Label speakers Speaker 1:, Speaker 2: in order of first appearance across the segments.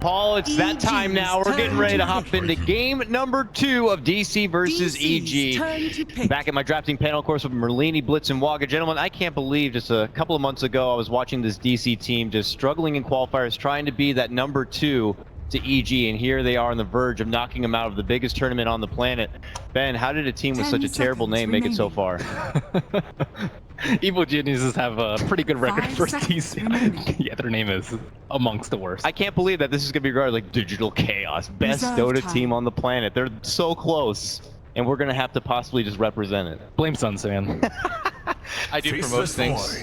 Speaker 1: Paul, it's that time now. We're getting ready to hop into game number 2 of DC versus EG. Back at my drafting panel, of course, with Merlini, Blitz, and Waga. Gentlemen, I can't believe just a couple of months ago I was watching this DC team just struggling in qualifiers, trying to be that number 2 to EG, and here they are on the verge of knocking them out of the biggest tournament on the planet. Ben, how did a team with such a terrible name make it so far?
Speaker 2: Evil Geniuses have a pretty good record for DC. Yeah, their name is amongst the worst.
Speaker 1: I can't believe that this is going to be regarded like Digital Chaos, best Dota team on the planet. They're so close, and we're going to have to possibly just represent it.
Speaker 2: Blame Suns, man.
Speaker 3: I do for most things.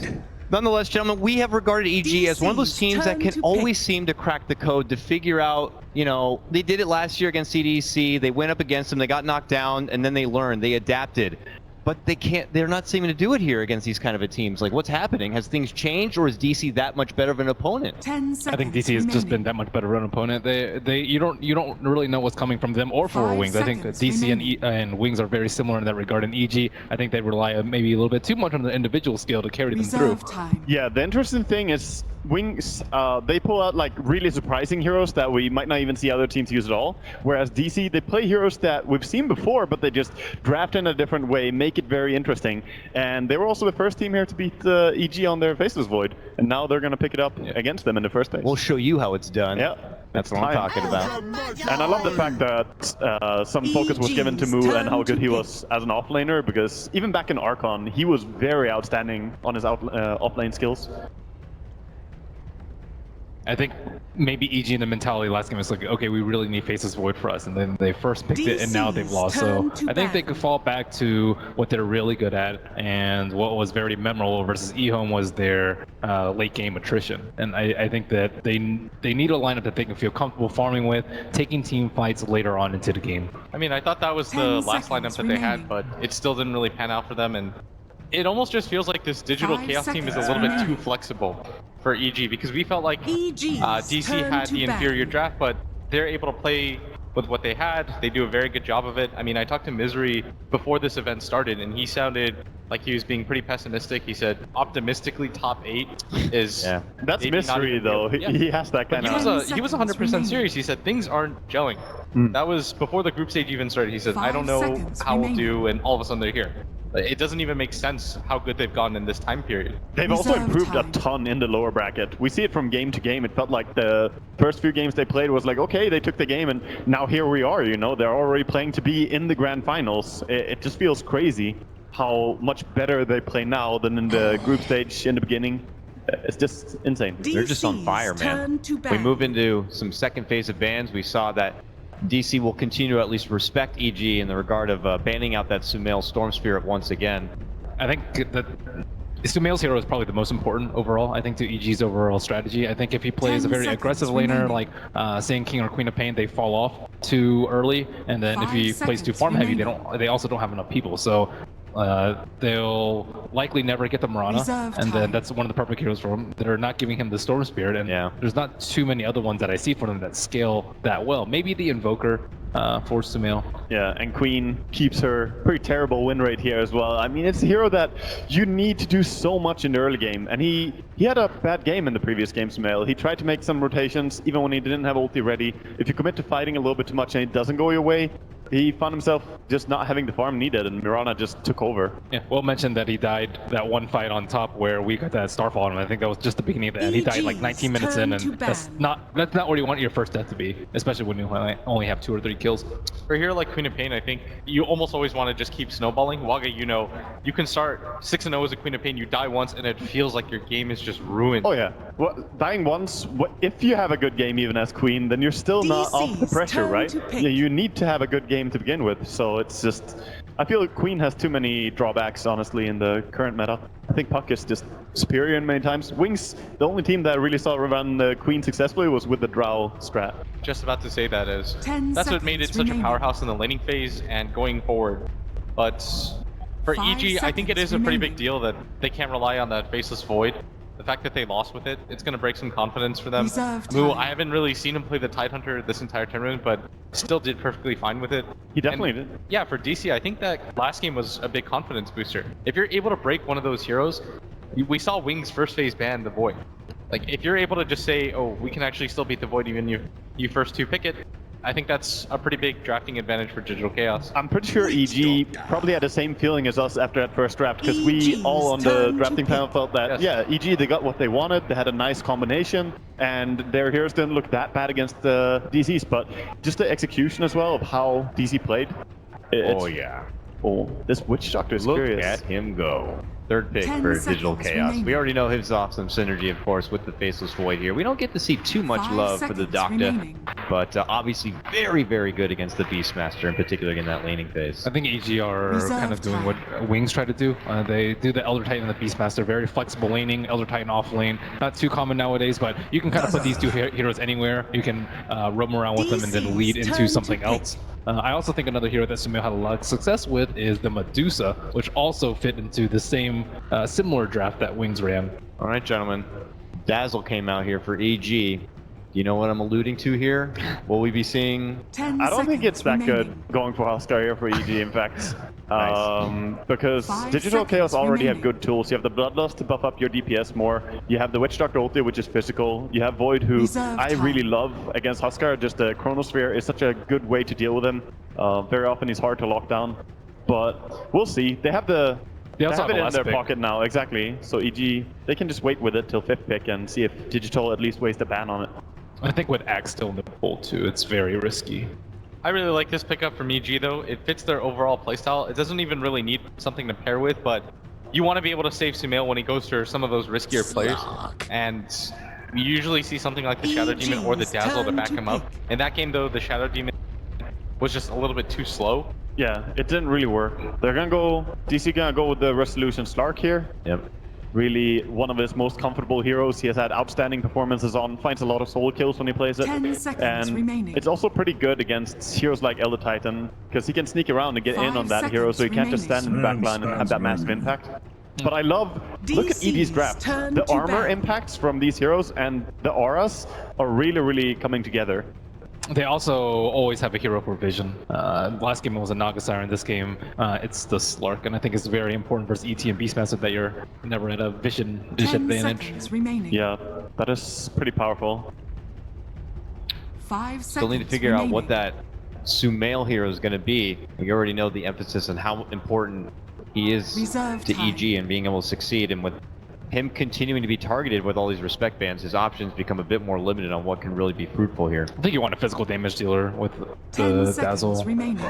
Speaker 1: Nonetheless, gentlemen, we have regarded EG as one of those teams that can always seem to crack the code to figure out, you know, they did it last year against CDC, they went up against them, they got knocked down, and then they learned, they adapted. But they're not seeming to do it here against these kind of teams. Like, what's happening? Has things changed, or is DC that much better of an opponent?
Speaker 2: I think DC has just been that much better of an opponent. You don't really know what's coming from them or for Wings. I think that DC and Wings are very similar in that regard. In EG, I think they rely maybe a little bit too much on the individual skill to carry them through.
Speaker 4: Yeah, the interesting thing is Wings, they pull out like really surprising heroes that we might not even see other teams use at all. Whereas DC, they play heroes that we've seen before, but they just draft in a different way, make it very interesting. And they were also the first team here to beat EG on their Faceless Void, and now they're going to pick it up against them in the first place.
Speaker 1: We'll show you how it's done.
Speaker 4: Yeah,
Speaker 1: that's what I'm talking about.
Speaker 4: And I love the fact that some focus was given to Mu and how good he was as an offlaner, because even back in Archon, he was very outstanding on his offlane skills.
Speaker 2: I think maybe EG in the mentality last game was like, okay, we really need Faceless Void for us, and then they first picked it, and now they've lost. So I think they could fall back to what they're really good at, and what was very memorable versus eHome was their late game attrition. And I think that they need a lineup that they can feel comfortable farming with, taking team fights later on into the game.
Speaker 3: I mean, I thought that was the last lineup that they had, but it still didn't really pan out for them, and it almost just feels like this Digital Chaos team is a little bit too flexible for EG, because we felt like DC had the inferior draft, but they're able to play with what they had. They do a very good job of it. I mean, I talked to Misery before this event started, and he sounded like he was being pretty pessimistic. He said optimistically top 8 is...
Speaker 4: Yeah, that's Misery though. He has that kind of...
Speaker 3: He was 100% serious. He said things aren't gelling. That was before the group stage even started. He said, I don't know how we'll do, and all of a sudden they're here. It doesn't even make sense how good they've gotten in this time period.
Speaker 4: They've also improved a ton in the lower bracket. We see it from game to game. It felt like the first few games they played was like, okay, they took the game, and now here we are, you know, they're already playing to be in the grand finals. It just feels crazy how much better they play now than in the group stage in the beginning. It's just insane.
Speaker 1: They're just on fire, man. We move into some second phase of bans. We saw that DC will continue to at least respect EG in the regard of banning out that Sumail Storm Spirit once again.
Speaker 2: I think that Sumail's hero is probably the most important overall, I think, to EG's overall strategy. I think if he plays a very aggressive laner, like saying King or Queen of Pain, they fall off too early, and then if he plays too farm heavy, they also don't have enough people. So they'll likely never get the Mirana, and then that's one of the perfect heroes for him. They're not giving him the Storm Spirit, and there's not too many other ones that I see for them that scale that well. Maybe the Invoker for Sumail.
Speaker 4: Yeah, and Queen keeps her pretty terrible win rate here as well. I mean, it's a hero that you need to do so much in the early game, and he had a bad game in the previous game, Sumail. He tried to make some rotations, even when he didn't have ulti ready. If you commit to fighting a little bit too much and it doesn't go your way, he found himself just not having the farm needed, and Mirana just took over.
Speaker 2: Yeah, well mentioned that he died that one fight on top where we got that Starfall on him. I think that was just the beginning of the end. He died like 19 minutes in, and that's not where you want your first death to be, especially when you only have 2 or 3 kills.
Speaker 3: For a hero like Queen of Pain, I think you almost always want to just keep snowballing. Waga, you know, you can start 6-0 as a Queen of Pain, you die once, and it feels like your game is just ruined.
Speaker 4: Oh yeah, well, dying once, if you have a good game even as Queen, then you're still not off the pressure, right? Yeah, you need to have a good game to begin with. So it's just, I feel like Queen has too many drawbacks, honestly, in the current meta. I think Puck is just superior in many times. Wings, the only team that I really saw run the Queen successfully was with the Drow strat.
Speaker 3: Just about to say that that's what made it such a powerhouse in the laning phase and going forward. But for EG, I think it is a pretty big deal that they can't rely on that Faceless Void. The fact that they lost with it, it's going to break some confidence for them. Mu, I haven't really seen him play the Tidehunter this entire tournament, but still did perfectly fine with it.
Speaker 4: He definitely did.
Speaker 3: Yeah, for DC, I think that last game was a big confidence booster. If you're able to break one of those heroes, we saw Wings first phase ban the Void. Like, if you're able to just say, oh, we can actually still beat the Void even you first two pick it, I think that's a pretty big drafting advantage for Digital Chaos.
Speaker 4: I'm pretty sure EG probably had the same feeling as us after that first draft, because we all on the drafting panel felt that, yeah, EG, they got what they wanted, they had a nice combination, and their heroes didn't look that bad against the DCs, but just the execution as well of how DC played.
Speaker 5: Oh, yeah.
Speaker 4: Oh, this Witch Doctor is
Speaker 5: Look
Speaker 4: curious.
Speaker 5: at him go.
Speaker 1: Third pick for Digital Chaos. We already know his awesome synergy, of course, with the Faceless Void here. We don't get to see too much love for the Doctor, but obviously very, very good against the Beastmaster, in particular in that laning phase.
Speaker 2: I think EG are kind of doing what Wings try to do. They do the Elder Titan and the Beastmaster, very flexible laning, Elder Titan off lane. Not too common nowadays, but you can kind of put these two heroes anywhere. You can roam around with them and then lead into something else. I also think another hero that Sumail had a lot of success with is the Medusa, which also fit into the same similar draft that Wings ran.
Speaker 1: All right, gentlemen. Dazzle came out here for EG. You know what I'm alluding to here? Will we be seeing...
Speaker 4: I don't think it's that good going for Huskar here for EG, in fact. Because Digital Chaos already have good tools. You have the Bloodlust to buff up your DPS more. You have the Witch Doctor ulti, which is physical. You have Void, who I really love against Huskar. Just the Chronosphere is such a good way to deal with him. Very often he's hard to lock down. But we'll see. They have the... They have it in their pocket now, exactly. So EG, they can just wait with it till 5th pick and see if Digital at least waste a ban on it.
Speaker 2: I think with Axe still in the pool too, it's very risky.
Speaker 3: I really like this pickup from EG though. It fits their overall playstyle. It doesn't even really need something to pair with, but you want to be able to save Sumail when he goes to some of those riskier plays. And we usually see something like the Shadow Demon or the Dazzle to back him up. In that game though, the Shadow Demon was just a little bit too slow.
Speaker 4: Yeah, it didn't really work. They're gonna go, DC gonna go with the Resolution Slark here.
Speaker 1: Yep.
Speaker 4: Really one of his most comfortable heroes. He has had outstanding performances on, finds a lot of soul kills when he plays it.
Speaker 6: 10 seconds remaining.
Speaker 4: It's also pretty good against heroes like Elder Titan, because he can sneak around and get in on that hero, so he can't just stand in the back line and have that massive impact. But I love, look at EG's draft. The armor impacts from these heroes and the auras are really, really coming together.
Speaker 2: They also always have a hero for vision. Last game it was a Naga Siren. This game it's the Slark, and I think it's very important versus ET and Beastmaster that you're never at a vision disadvantage.
Speaker 4: Yeah, that is pretty powerful.
Speaker 6: 5 seconds.
Speaker 1: Still need to figure out what that Sumail hero is going to be. We already know the emphasis on how important he is to EG and being able to succeed, and with him continuing to be targeted with all these respect bans, his options become a bit more limited on what can really be fruitful here.
Speaker 2: I think you want a physical damage dealer with the Dazzle.
Speaker 6: Remaining.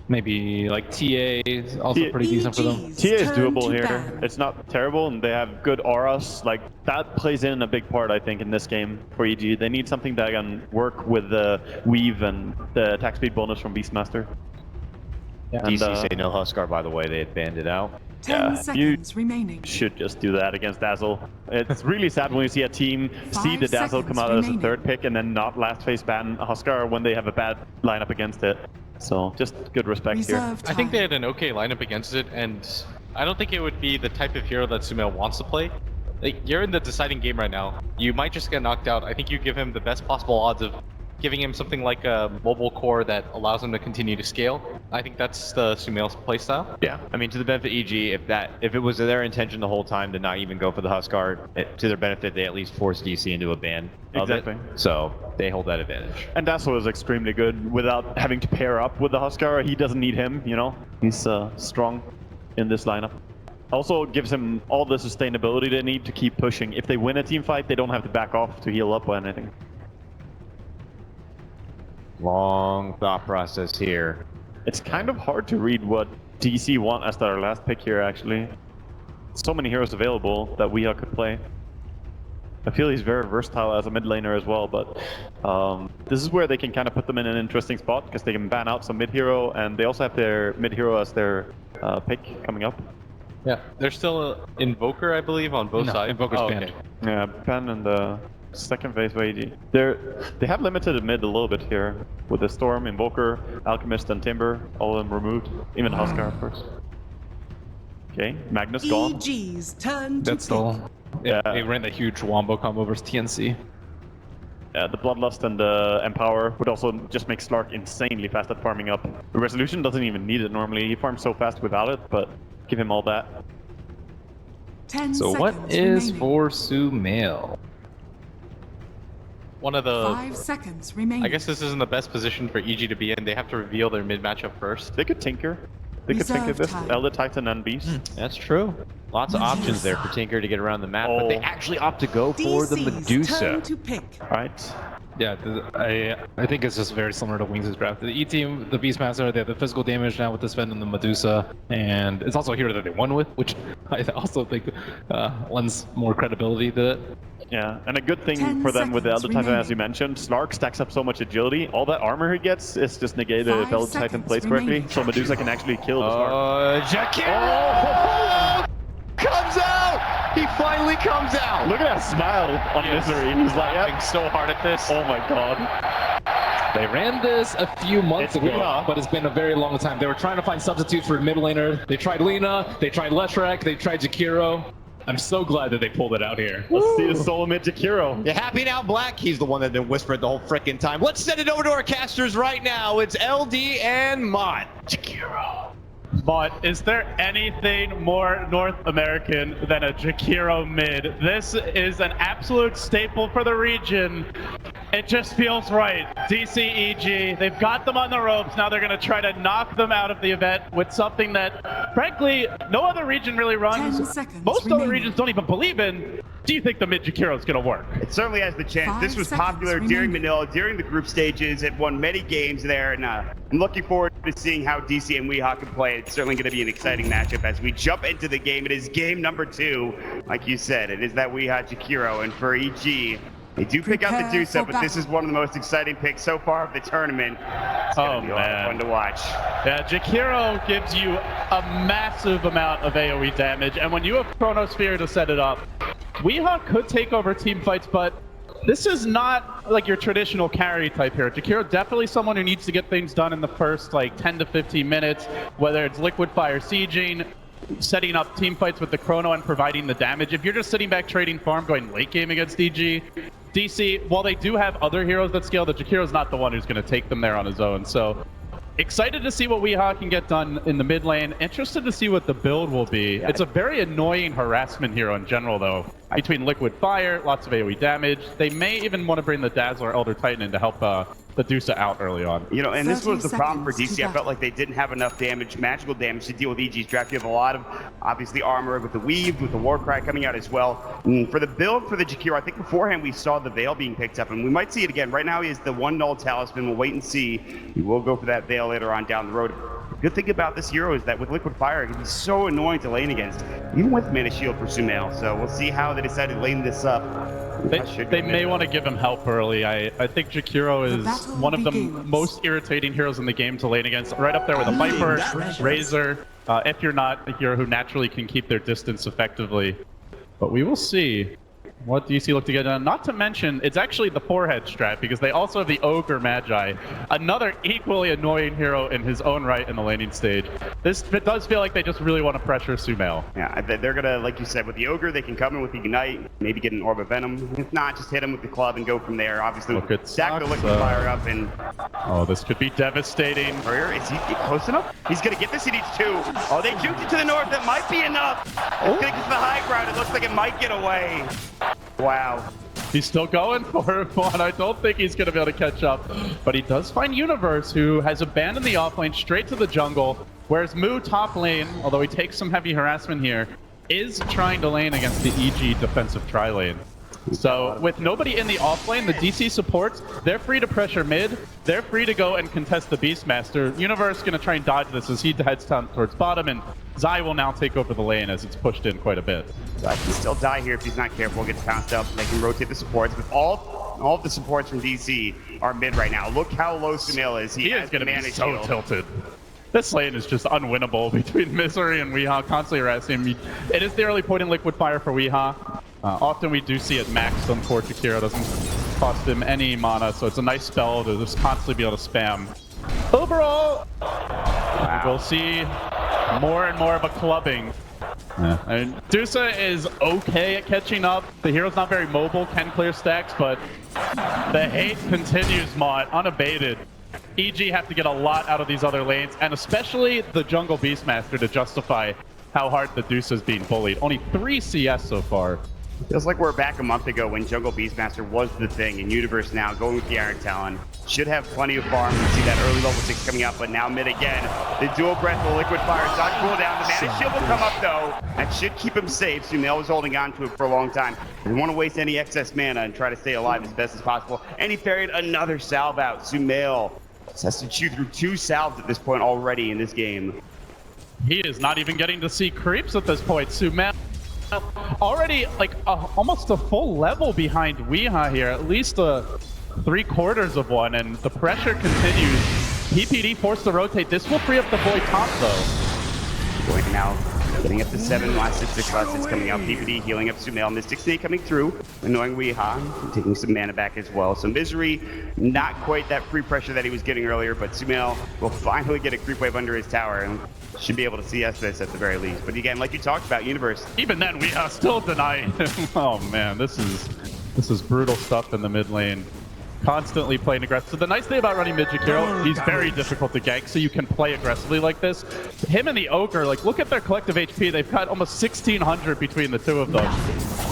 Speaker 2: Maybe like TA is also pretty decent for them.
Speaker 4: TA is doable here. It's not terrible, and they have good auras. Like, that plays in a big part, I think, in this game for EG. They need something that can work with the weave and the attack speed bonus from Beastmaster.
Speaker 1: Yeah. DC say no Huskar, by the way. They had banned it out.
Speaker 6: 10 seconds remaining.
Speaker 4: Should just do that against Dazzle. It's really sad when you see a team see the Dazzle come out as a 3rd pick and then not last phase ban Huskar when they have a bad lineup against it. So just good respect here.
Speaker 3: I think they had an okay lineup against it, and I don't think it would be the type of hero that Sumail wants to play. Like, you're in the deciding game right now. You might just get knocked out. I think you give him the best possible odds of giving him something like a mobile core that allows him to continue to scale. I think that's the Sumail's playstyle.
Speaker 1: Yeah, I mean, to the benefit of EG, if it was their intention the whole time to not even go for the Huskar, to their benefit, they at least forced DC into a ban of it. So they hold that advantage.
Speaker 4: And Dazzle is extremely good without having to pair up with the Huskar. He doesn't need him, you know? He's strong in this lineup. Also gives him all the sustainability they need to keep pushing. If they win a team fight, they don't have to back off to heal up or anything.
Speaker 1: Long thought process here.
Speaker 4: It's kind of hard to read what DC want as their last pick here, actually. So many heroes available that Weeha could play. I feel he's very versatile as a mid laner as well, but this is where they can kind of put them in an interesting spot, because they can ban out some mid hero, and they also have their mid hero as their pick coming up.
Speaker 3: Yeah, there's still an Invoker, I believe, on both sides.
Speaker 2: Invoker's banned.
Speaker 3: Okay.
Speaker 4: Yeah, Pen and the second phase of AD. They have limited mid a little bit here with the Storm, Invoker, Alchemist, and Timber, all of them removed. Even Huskar, of course. Okay, Magnus gone.
Speaker 6: EG's turn to
Speaker 2: That's still. Yeah, they ran that huge Wombo combo versus TNC.
Speaker 4: Yeah, the Bloodlust and the Empower would also just make Slark insanely fast at farming up. The Resolution doesn't even need it normally. He farms so fast without it, but give him all that.
Speaker 6: 10
Speaker 2: So what
Speaker 6: seconds
Speaker 2: is
Speaker 6: remaining.
Speaker 2: for Sumail?
Speaker 3: one of the...
Speaker 6: 5 seconds remaining.
Speaker 3: I guess this isn't the best position for EG to be in. They have to reveal their mid matchup first.
Speaker 4: They could tinker. They could tinker this.
Speaker 6: time.
Speaker 4: Elder Titan and Beast.
Speaker 1: That's true. Lots of options there for Tinker to get around the map, but they actually opt to go for the
Speaker 6: DC's
Speaker 1: Medusa.
Speaker 6: turn to pick.
Speaker 4: Right.
Speaker 2: Yeah, I think it's just very similar to Wings' draft. The E team, the Beastmaster, they have the physical damage now with the Sven and the Medusa, and it's also a hero that they won with, which I also think lends more credibility to it.
Speaker 4: Yeah, and a good thing
Speaker 6: 10
Speaker 4: for them with the Elder
Speaker 6: seconds
Speaker 4: Titan, as
Speaker 6: remaining.
Speaker 4: you mentioned, Slark stacks up so much agility. All that armor he gets is just negated if
Speaker 6: 5
Speaker 4: Elder Titan
Speaker 6: seconds
Speaker 4: plays correctly,
Speaker 6: remaining.
Speaker 4: so Medusa can actually kill the Slark.
Speaker 1: Jakiro comes out! He finally comes out!
Speaker 4: Look at that smile on Misery. He's like,
Speaker 3: Laughing
Speaker 4: yep.
Speaker 3: so hard at this.
Speaker 4: Oh my god.
Speaker 2: They ran this a few months
Speaker 4: It's
Speaker 2: ago,
Speaker 4: Lina.
Speaker 2: but it's been a very long time. They were trying to find substitutes for a mid laner. They tried Lina, they tried Leshrac, they tried Jakiro. I'm so glad that they pulled it out here.
Speaker 4: Let's see the solo mid Jakiro.
Speaker 1: You happy now, Black? He's the one that's been whispering the whole frickin' time. Let's send it over to our casters right now. It's LD and Mott. Jakiro.
Speaker 7: But is there anything more North American than a Jakiro mid? This is an absolute staple for the region. It just feels right. DCEG, they've got them on the ropes. Now they're going to try to knock them out of the event with something that, frankly, no other region really
Speaker 6: 10
Speaker 7: runs.
Speaker 6: seconds
Speaker 7: Most other
Speaker 6: remaining.
Speaker 7: regions don't even believe in. Do you think the mid Jakiro is going to work?
Speaker 8: It certainly has the chance.
Speaker 6: 5
Speaker 8: This was
Speaker 6: seconds
Speaker 8: popular during
Speaker 6: remaining.
Speaker 8: Manila, during the group stages. It won many games there, and I'm looking forward to seeing how DC and Weehawk can play. It's certainly going to be an exciting matchup as we jump into the game. It is game number 2. Like you said, it is that Weehawk Jakiro, and for EG, they do pick out the
Speaker 6: Prepare
Speaker 8: Dusa,
Speaker 6: for
Speaker 8: but this is one of the most exciting picks so far of the tournament. It's going to be a lot of fun to watch.
Speaker 7: Yeah, Jakiro gives you a massive amount of AoE damage, and when you have Chronosphere to set it up, Weehawk could take over team fights, but this is not like your traditional carry type hero. Jakiro definitely someone who needs to get things done in the first like 10 to 15 minutes, whether it's Liquid Fire sieging, setting up team fights with the Chrono and providing the damage. If you're just sitting back trading farm going late game against DC, while they do have other heroes that scale, the Jakiro's not the one who's going to take them there on his own. So excited to see what Weehawk can get done in the mid lane. Interested to see what the build will be. It's a very annoying harassment hero in general, though. Between Liquid Fire, lots of AoE damage. They may even want to bring the Dazzler Elder Titan in to help the Dusa out early on.
Speaker 8: You know, and this
Speaker 6: 30
Speaker 8: was the problem for
Speaker 6: seconds
Speaker 8: DC.
Speaker 6: to
Speaker 8: I
Speaker 6: go.
Speaker 8: felt like they didn't have enough damage, magical damage, to deal with EG's draft. You have a lot of, obviously, armor with the Weave, with the Warcry coming out as well. For the build for the Jakiro, I think beforehand we saw the Veil being picked up, and we might see it again. Right now he is the 1 null talisman. We'll wait and see. He will go for that Veil later on down the road. The good thing about this hero is that with Liquid Fire, it can be so annoying to lane against, even with Mana Shield for Sumail. So we'll see how they decide to lane this up.
Speaker 7: They may want to give him help early. I think Jakiro is
Speaker 6: battle
Speaker 7: one of the
Speaker 6: begins.
Speaker 7: most irritating heroes in the game to lane against. Right up there with a Viper, Razor, if you're not a hero who naturally can keep their distance effectively. But we will see what DC look to get done. Not to mention, it's actually the forehead strat, because they also have the Ogre Magi, another equally annoying hero in his own right in the laning stage. It does feel like they just really want to pressure Sumail.
Speaker 8: Yeah, they're gonna, like you said, with the Ogre, they can come in with Ignite, maybe get an Orb of Venom. If not, just hit him with the club and go from there. Obviously,
Speaker 7: Look at
Speaker 8: stack the
Speaker 7: Sox,
Speaker 8: Liquid Fire up, and
Speaker 7: Oh, this could be devastating.
Speaker 8: Warrior, is he close enough? He's gonna get this, he needs 2. Oh, they juked it to the north, that might be enough. It's gonna get to the high ground, it looks like it might get away. Wow.
Speaker 7: He's still going for one. I don't think he's going to be able to catch up. But he does find Universe, who has abandoned the offlane straight to the jungle. Whereas Moo top lane, although he takes some heavy harassment here, is trying to lane against the EG defensive tri-lane. So with nobody in the offlane, the DC supports, they're free to pressure mid. They're free to go and contest the Beastmaster. Universe going to try and dodge this as he heads down towards bottom, and Zai will now take over the lane as it's pushed in quite a bit.
Speaker 8: Zai can still die here if he's not careful, gets pounced up. They can rotate the supports, but all of the supports from DC are mid right now. Look how low Sumail is.
Speaker 7: He is
Speaker 8: has
Speaker 7: going to be
Speaker 8: Mana
Speaker 7: so
Speaker 8: Shield.
Speaker 7: tilted. This lane is just unwinnable between Misery and Weehawk, constantly harassing him. It is the early point in Liquid Fire for Weehawk. Often we do see it maxed on poor Jakiro. Doesn't cost him any mana, so it's a nice spell to just constantly be able to spam. Overall, we'll see more and more of a clubbing. And Dusa is okay at catching up. The hero's not very mobile, can clear stacks, but the hate continues, Mott, unabated. EG have to get a lot out of these other lanes, and especially the jungle Beastmaster to justify how hard the Dusa is being bullied. Only 3 CS so far.
Speaker 8: Feels like we're back a month ago when Jungle Beastmaster was the thing, and Universe now going with the Iron Talon. Should have plenty of farm. We see that early level 6 coming up, but now mid again. The dual breath, the liquid fire, it's not cool down. The mana shield will come up though. That should keep him safe. Sumail was holding on to it for a long time. Didn't want to waste any excess mana and try to stay alive as best as possible. And he ferried another salve out. Sumail has to chew through 2 salves at this point already in this game.
Speaker 7: He is not even getting to see creeps at this point. Sumail already like almost a full level behind Weeha here, at least 3/4 of one, and the pressure continues. PPD forced to rotate. This will free up the Void top though.
Speaker 8: Going now, getting up to 7, last 6 coming out. PPD healing up Sumail. Mystic Snake coming through, annoying Weeha, taking some mana back as well. So Misery, not quite that free pressure that he was getting earlier, but Sumail will finally get a creep wave under his tower and should be able to CS this at the very least. But again, like you talked about, Universe.
Speaker 7: Even then, Weeha still denying him. Oh man, this is brutal stuff in the mid lane. Constantly playing aggressive. So the nice thing about running mid Jakiro, he's very difficult to gank, so you can play aggressively like this. Him and the Ogre, like look at their collective HP. They've got almost 1600 between the two of them.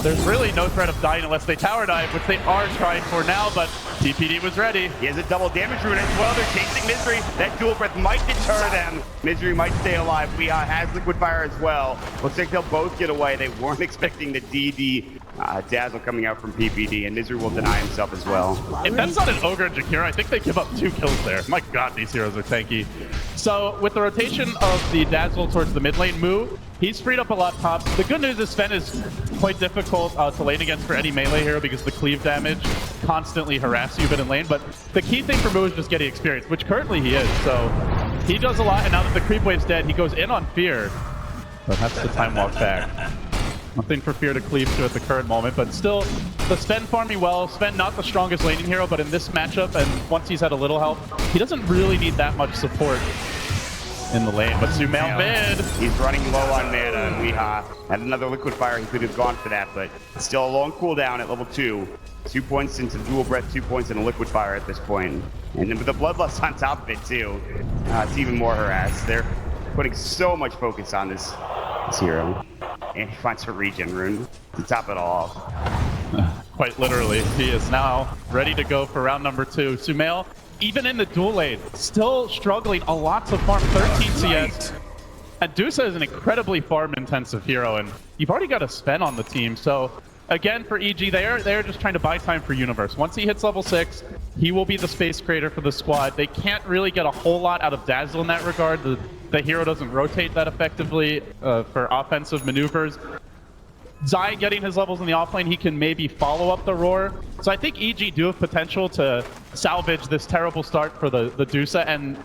Speaker 7: There's really no threat of dying unless they tower dive, which they are trying for now, but TPD was ready.
Speaker 8: He has a double damage rune as well. They're chasing Misery. That dual breath might deter them. Misery might stay alive. Weeha has liquid fire as well. Looks like they'll both get away. They weren't expecting the DD dazzle coming out from PPD, and Misery will deny himself as well.
Speaker 7: If that's not an Ogre and Jakiro, I think they give up 2 kills there. My god, these heroes are tanky. So with the rotation of the dazzle towards the mid lane move, he's freed up a lot top. The good news is Sven is quite difficult to lane against for any melee hero because the cleave damage constantly harasses you a bit in lane. But the key thing for Mu is just getting experience, which currently he is. So he does a lot, and now that the creep wave's dead, he goes in on Fear. But that's the time walk back. Nothing for Fear to cleave to at the current moment, but still, the Sven farming well. Sven not the strongest laning hero, but in this matchup, and once he's had a little help, he doesn't really need that much support in the lane. But Sumail mid.
Speaker 8: He's running low on mana, and Weeha had another liquid fire. He could have gone for that, but still a long cooldown at level 2. 2 points into dual breath, 2 points into liquid fire at this point. And then with the bloodlust on top of it too, it's even more harassed. They're putting so much focus on this hero. And he finds a regen rune to top it all off.
Speaker 7: Quite literally, he is now ready to go for round number 2. Sumail, even in the dual lane, still struggling a lot to farm 13 CS. And Dusa is an incredibly farm-intensive hero, and you've already got a Sven on the team. So again, for EG, they're just trying to buy time for Universe. Once he hits level 6, he will be the space creator for the squad. They can't really get a whole lot out of Dazzle in that regard. The hero doesn't rotate that effectively for offensive maneuvers. Zai getting his levels in the offlane, he can maybe follow up the Roar. So I think EG do have potential to salvage this terrible start for the Dusa. And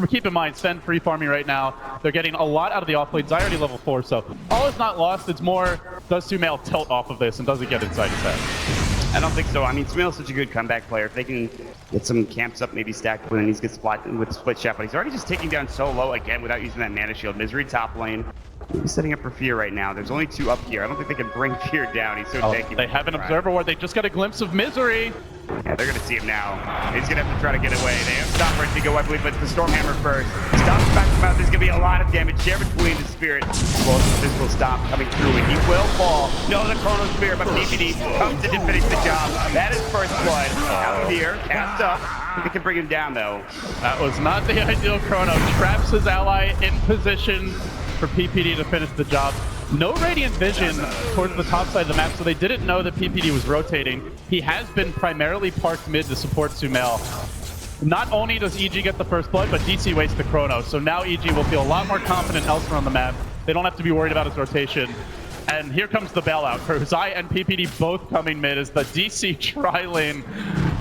Speaker 7: keep in mind, Sven free farming right now. They're getting a lot out of the offlane. Zai already level 4, so all is not lost. It's more, does Sumail tilt off of this and does it get inside his head?
Speaker 8: I don't think so. I mean, Sumail's such a good comeback player. If they can get some camps up, maybe stacked with, and he's get split with split shot, but he's already just taking down so low again without using that mana shield. Misery top lane. He's setting up for Fear right now. There's only 2 up here. I don't think they can bring Fear down. He's so tanky.
Speaker 7: They have an observer ward. They just got a glimpse of Misery.
Speaker 8: Yeah, they're going to see him now. He's going to have to try to get away. They have Stopper to go, I believe, but the Stormhammer first. Stops back him out. There's going to be a lot of damage. Share between the Spirit. Well, this will stop coming through, and he will fall. No, the Chrono Spear, but PPD comes in to finish the job. That is first blood. Out here, cast up. They can bring him down, though.
Speaker 7: That was not the ideal Chrono. Traps his ally in position for PPD to finish the job. No Radiant Vision towards the top side of the map, so they didn't know that PPD was rotating. He has been primarily parked mid to support Sumail. Not only does EG get the first blood, but DC wastes the Chrono. So now EG will feel a lot more confident elsewhere on the map. They don't have to be worried about his rotation. And here comes the bailout. Zai and PPD both coming mid as the DC tri-lane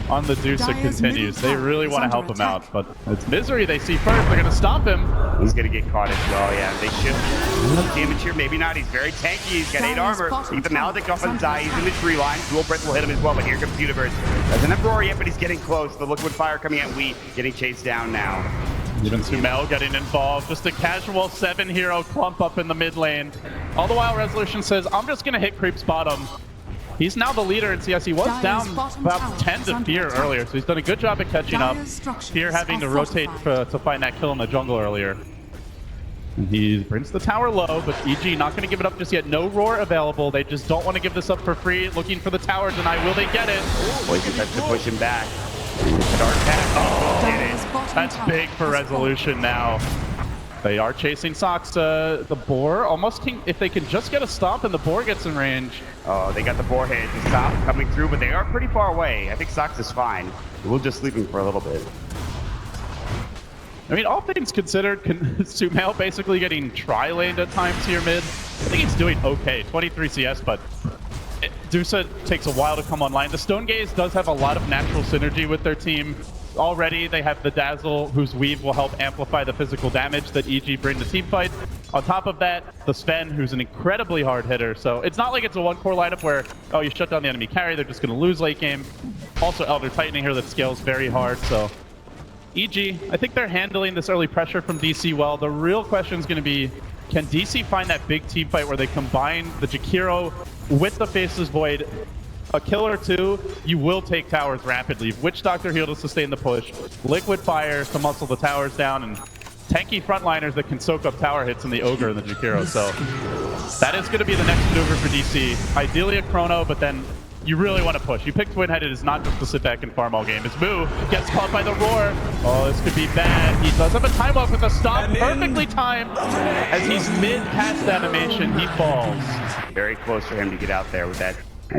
Speaker 7: on the Dusa continues. They really want to help him out, but it's Misery they see first. They're going to stop him.
Speaker 8: He's going to get caught as well, yeah. They should. Damage here, maybe not. He's very tanky. He's got 8 armor. Keep the Maledict off on Zai. He's in the tree line. Dual Breath will hit him as well, but here comes Universe. Doesn't have Roar yet, but he's getting close. The liquid fire coming at Wheat, getting chased down now.
Speaker 7: Even Sumail getting involved. Just a casual 7 hero clump up in the mid lane. All the while Resolution says, I'm just going to hit Creep's bottom. He's now the leader in CS. He was down about 10 to Fear earlier, so he's done a good job at catching up. Fear having to rotate to find that kill in the jungle earlier. He brings the tower low, but EG not going to give it up just yet. No roar available. They just don't want to give this up for free. Looking for the tower deny. Will they get it?
Speaker 8: Poison touch to push him back. Dark path. Oh, get it.
Speaker 7: That's big for resolution now. They are chasing Soxa. The boar almost can, if they can just get a stomp and the boar gets in range.
Speaker 8: Oh, they got the boar hit. The stop coming through, but they are pretty far away. I think Sox is fine. We'll just leave him for a little bit.
Speaker 7: I mean, all things considered, Sumail basically getting tri-laned at times here mid. I think he's doing okay. 23 CS, but Dusa takes a while to come online. The Stone Gaze does have a lot of natural synergy with their team. Already, they have the Dazzle, whose weave will help amplify the physical damage that EG bring to teamfights. On top of that, the Sven, who's an incredibly hard hitter. So it's not like it's a one-core lineup where, oh, you shut down the enemy carry, they're just going to lose late game. Also, Elder Tightening here that scales very hard, so... EG, I think they're handling this early pressure from DC well. The real question is going to be, can DC find that big team fight where they combine the Jakiro with the Faceless Void? A kill or two, you will take towers rapidly. Witch Doctor heal to sustain the push. Liquid Fire to muscle the towers down, and tanky frontliners that can soak up tower hits in the Ogre and the Jakiro. So that is going to be the next maneuver for DC. Ideally a Chrono, but then you really want to push. You pick Twin Headed is not just to sit back and farm all game. It's Moo gets caught by the roar. Oh, this could be bad. He does have a time off with a stop, perfectly timed. As he's mid cast animation, he falls.
Speaker 8: Very close for him to get out there with that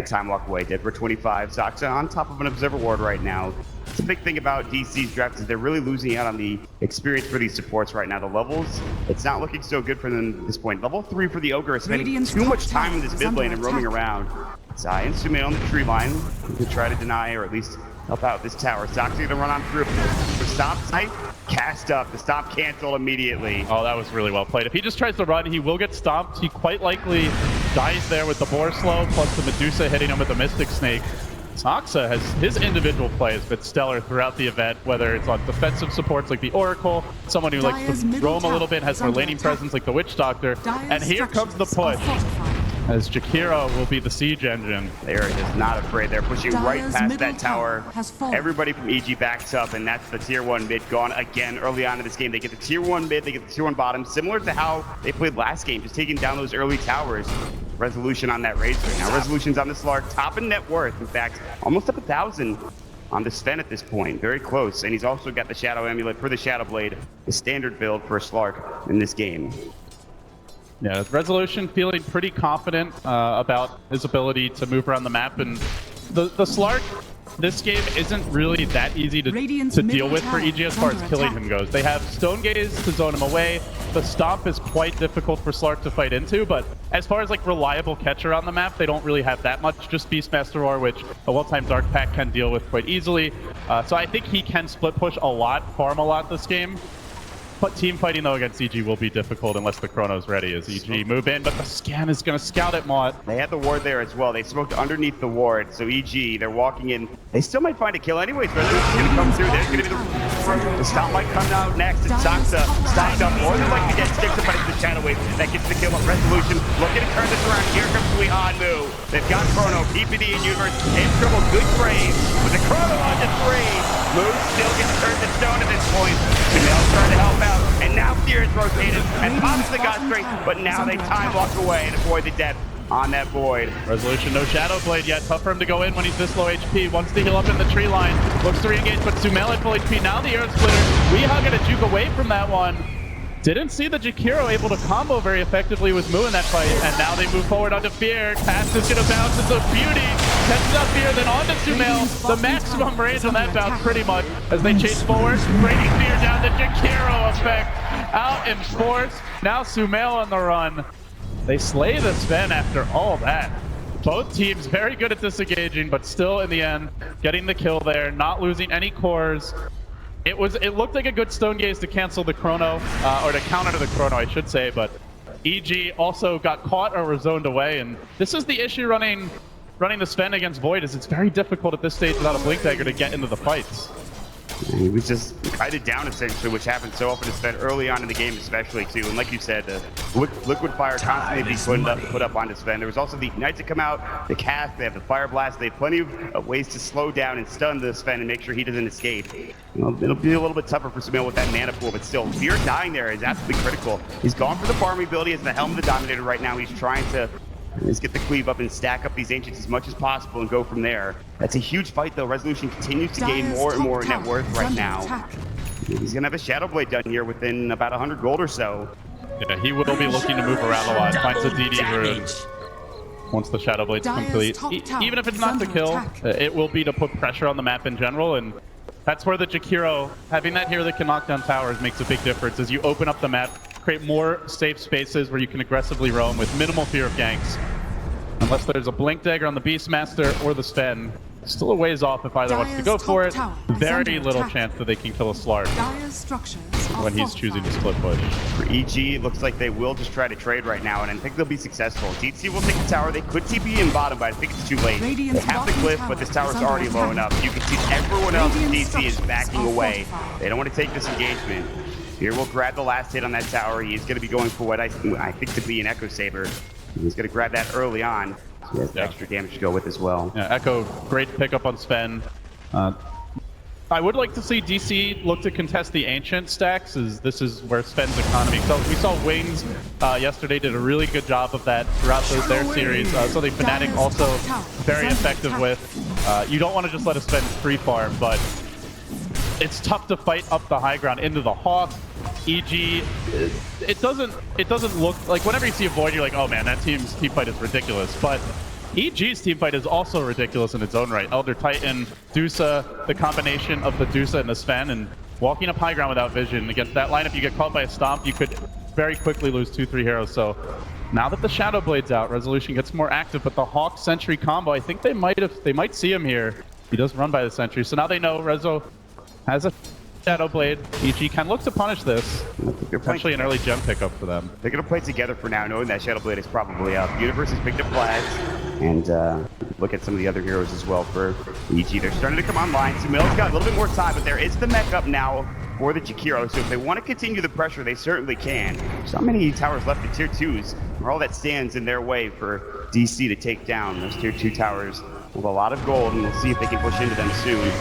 Speaker 8: time walk away. Dead for 25. Soxa on top of an Observer Ward right now. The big thing about DC's draft is they're really losing out on the experience for these supports right now. The levels, it's not looking so good for them at this point. Level 3 for the Ogre is spending too much time in this mid lane and roaming around. Zai and Sumail on the tree line to try to deny or at least help out this tower. Soxa gonna run on through for stop site. Cast up. The stop canceled immediately.
Speaker 7: Oh, that was really well played. If he just tries to run, he will get stomped. He quite likely dies there with the Boar Slow, plus the Medusa hitting him with the Mystic Snake. Soxa has his individual play has been stellar throughout the event, whether it's on defensive supports like the Oracle, someone who likes to roam a little bit, has more laning presence like the Witch Doctor, and here comes the push. As Jakiro will be the siege engine.
Speaker 8: They're just not afraid. They're pushing right past that tower. Everybody from EG backs up, and that's the tier 1 mid gone again early on in this game. They get the tier 1 mid, they get the tier 1 bottom, similar to how they played last game, just taking down those early towers. Resolution on that Razor. Now Resolution's on the Slark, top in net worth. In fact, almost up 1,000 on the Sven at this point. Very close. And he's also got the Shadow Amulet for the Shadow Blade, the standard build for a Slark in this game.
Speaker 7: Yeah, Resolution feeling pretty confident about his ability to move around the map, and the Slark, this game isn't really that easy to deal with for EG as far as killing him goes. They have Stone Gaze to zone him away. The Stomp is quite difficult for Slark to fight into, but as far as like reliable catcher on the map, they don't really have that much. Just Beastmaster Roar, which a well-timed Dark Pack can deal with quite easily. So I think he can split push a lot, farm a lot this game. But team fighting, though, against EG will be difficult unless the Chrono's ready as EG move in, but the scan is going to scout at Mott.
Speaker 8: They had the ward there as well. They smoked underneath the ward, so EG, they're walking in. They still might find a kill anyways, but it's going to come through. There's going to be the stop might come out next. It's Soxa stacked up more than likely to get sticks up into the Shadow Wave. That gets the kill on Resolution. Looking to turn this around. Here comes Weehan Moo. They've got Chrono, PPD, and Universe in trouble. Good frame. With the Chrono on to 3. Moo still gets turned to stone at this point. Sumail's trying to help out. And now Fear is rotated and pops the God Strength, but now they time walk away and avoid the death on that Void.
Speaker 7: Resolution, no Shadow Blade yet. Tough for him to go in when he's this low HP. Wants to heal up in the tree line. Looks to re-engage, but Sumail at full HP. Now the Earth Splitter. Weehan gonna juke away from that one. Didn't see the Jakiro able to combo very effectively with Moo in that fight, and now they move forward onto Fear. Cast is gonna bounce. It's a beauty. Catches up Fear, then onto Sumail. The maximum range on that bounce, pretty much, as they chase forward. Bringing Fear down. The Jakiro effect out in force. Now Sumail on the run. They slay the Sven after all that. Both teams very good at disengaging, but still in the end, getting the kill there, not losing any cores. It looked like a good Stone Gaze to cancel the Chrono, or to counter the Chrono, I should say, but EG also got caught or was zoned away, and this is the issue running the Sven against Void, is it's very difficult at this stage without a Blink Dagger to get into the fights.
Speaker 8: He was just kited down essentially, which happens so often to Sven early on in the game especially too. And like you said, liquid fire constantly being put up onto Sven. There was also the Ignites that come out, the cast, they have the Fire Blast. They have plenty of ways to slow down and stun the Sven and make sure he doesn't escape. It'll be a little bit tougher for Sumail with that mana pool, but still, Fear dying there is absolutely critical. He's gone for the farming ability as the Helm of the Dominator right now. He's trying to get the cleave up and stack up these Ancients as much as possible and go from there. That's a huge fight though. Resolution continues to gain more and more net worth right now. He's gonna have a Shadow Blade done here within about 100 gold or so.
Speaker 7: Yeah, he will be looking to move around a lot. Finds a DD rune once the Shadow Blade's complete. Even if it's not to kill, it will be to put pressure on the map in general, and that's where the Jakiro, having that hero that can knock down towers makes a big difference. As you open up the map, create more safe spaces where you can aggressively roam with minimal fear of ganks. Unless there's a Blink Dagger on the Beastmaster or the Sven. Still a ways off if either wants to go for it. Very little chance that they can kill a Slark when he's choosing to split push.
Speaker 8: For EG, it looks like they will just try to trade right now, and I think they'll be successful. DC will take the tower. They could TP in bottom, but I think it's too late. They have the cliff, but this tower's already low enough. You can see everyone else in DC is backing away. They don't want to take this engagement. Here we'll grab the last hit on that tower. He's going to be going for what I think to be an Echo Saber. He's going to grab that early on. So he has extra damage to go with as well.
Speaker 7: Yeah, Echo, great pickup on Sven. I would like to see DC look to contest the Ancient stacks, as this is where Sven's economy. So we saw Wings yesterday did a really good job of that throughout their series. So the Fnatic also very effective with. You don't want to just let a Sven free farm, but it's tough to fight up the high ground into the Hawk. EG, it doesn't look like whenever you see a Void, you're like, oh man, that team's team fight is ridiculous. But EG's team fight is also ridiculous in its own right. Elder Titan, Dusa, the combination of the Dusa and the Sven, and walking up high ground without vision against that lineup, you get caught by a Stomp, you could very quickly lose 2-3 heroes. So now that the Shadow Blade's out, Resolution gets more active, but the Hawk Sentry combo, I think they might see him here. He does run by the Sentry, so now they know Rezo has a Shadow Blade. EG can look to punish this. Potentially an early gem pickup for them.
Speaker 8: They're going to play together for now, knowing that Shadow Blade is probably up. Universe has picked up flags, and look at some of the other heroes as well for EG. They're starting to come online. Sumail's got a little bit more time, but there is the mech up now for the Jakiro, so if they want to continue the pressure, they certainly can. There's not many towers left in tier 2s, where all that stands in their way for DC to take down those tier 2 towers with a lot of gold, and we'll see if they can push into them soon.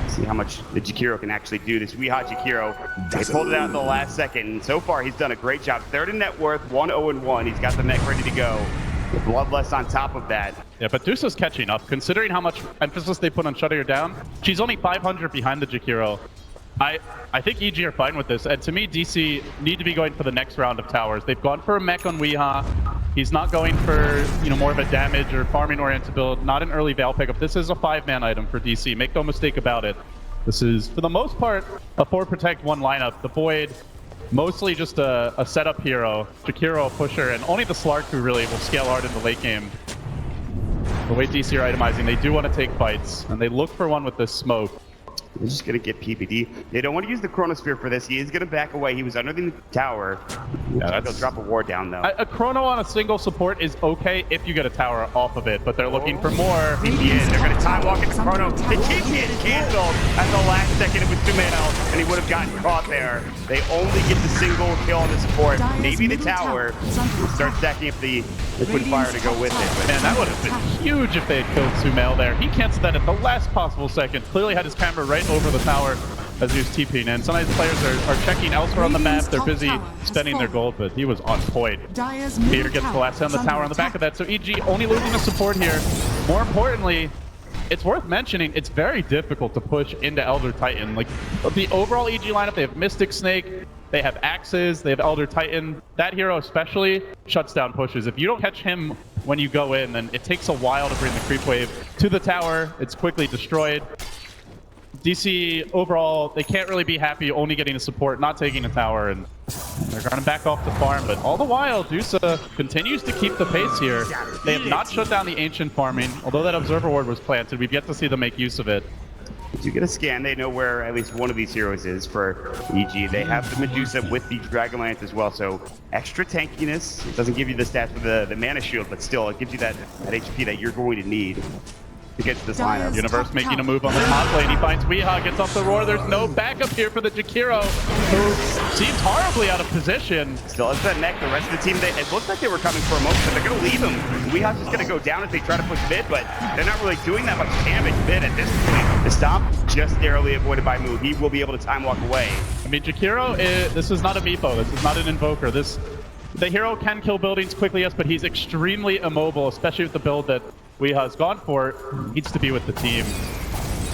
Speaker 8: See how much the Jakiro can actually do. This Weeha Jakiro, they pulled it out in the last second, and so far he's done a great job. Third in net worth, 1-0-1. He's got the mech ready to go. The Bloodlust on top of that.
Speaker 7: Yeah, but Dusa's catching up. Considering how much emphasis they put on shutting her down, she's only 500 behind the Jakiro. I think EG are fine with this, and to me, DC need to be going for the next round of towers. They've gone for a mech on Weeha. He's not going for, more of a damage or farming-oriented build, not an early Veil pickup. This is a 5-man item for DC. Make no mistake about it. This is, for the most part, a 4-protect-1 lineup. The Void, mostly just a setup hero. Jakiro, a pusher, and only the Slark who really will scale hard in the late game. The way DC are itemizing, they do want to take fights, and they look for one with this smoke.
Speaker 8: They're just going to get PPD. They don't want to use the Chronosphere for this. He is going to back away. He was under the tower. Yeah, they'll drop a ward down, though.
Speaker 7: A Chrono on a single support is okay if you get a tower off of it, but they're looking for more.
Speaker 8: TP they're going to time walk into Chrono. The TP is canceled at the last second. It was Sumail, and he would have gotten caught there. They only get the single kill on the support. Maybe the tower will start stacking up the liquid fire to go with it. But
Speaker 7: man, that would have been huge if they had killed Sumail there. He canceled that at the last possible second. Clearly had his camera right over the tower as he was TPing in. Sometimes players are checking elsewhere on the map. They're busy spending their gold, but he was on point. Peter gets the last hit on the tower on the back of that, so EG only losing the support here. More importantly, it's worth mentioning, it's very difficult to push into Elder Titan. Like, the overall EG lineup, they have Mystic Snake, they have Axes, they have Elder Titan. That hero especially shuts down pushes. If you don't catch him when you go in, then it takes a while to bring the creep wave to the tower. It's quickly destroyed. DC, overall, they can't really be happy only getting a support, not taking a tower, and they're going to back off the farm. But all the while, Dusa continues to keep the pace here. They have not shut down the Ancient farming. Although that Observer Ward was planted, we've yet to see them make use of it.
Speaker 8: As you get a scan, they know where at least one of these heroes is for EG. They have the Medusa with the Dragonlance as well, so extra tankiness. It doesn't give you the stats for the mana shield, but still, it gives you that HP that you're going to need. against this lineup.
Speaker 7: Universe making a move on the top lane. He finds Weehaw, gets off the roar. There's no backup here for the Jakiro, who seems horribly out of position.
Speaker 8: Still has that neck. The rest of the team, it looked like they were coming for a moment, but they're going to leave him. Weeha's just going to go down as they try to push mid, but they're not really doing that much damage mid at this point. The stomp just narrowly avoided by Moo. He will be able to time walk away.
Speaker 7: I mean, Jakiro, this is not a Meepo. This is not an Invoker. The hero can kill buildings quickly, yes, but he's extremely immobile, especially with the build that Weeha's gone for. Needs to be with the team.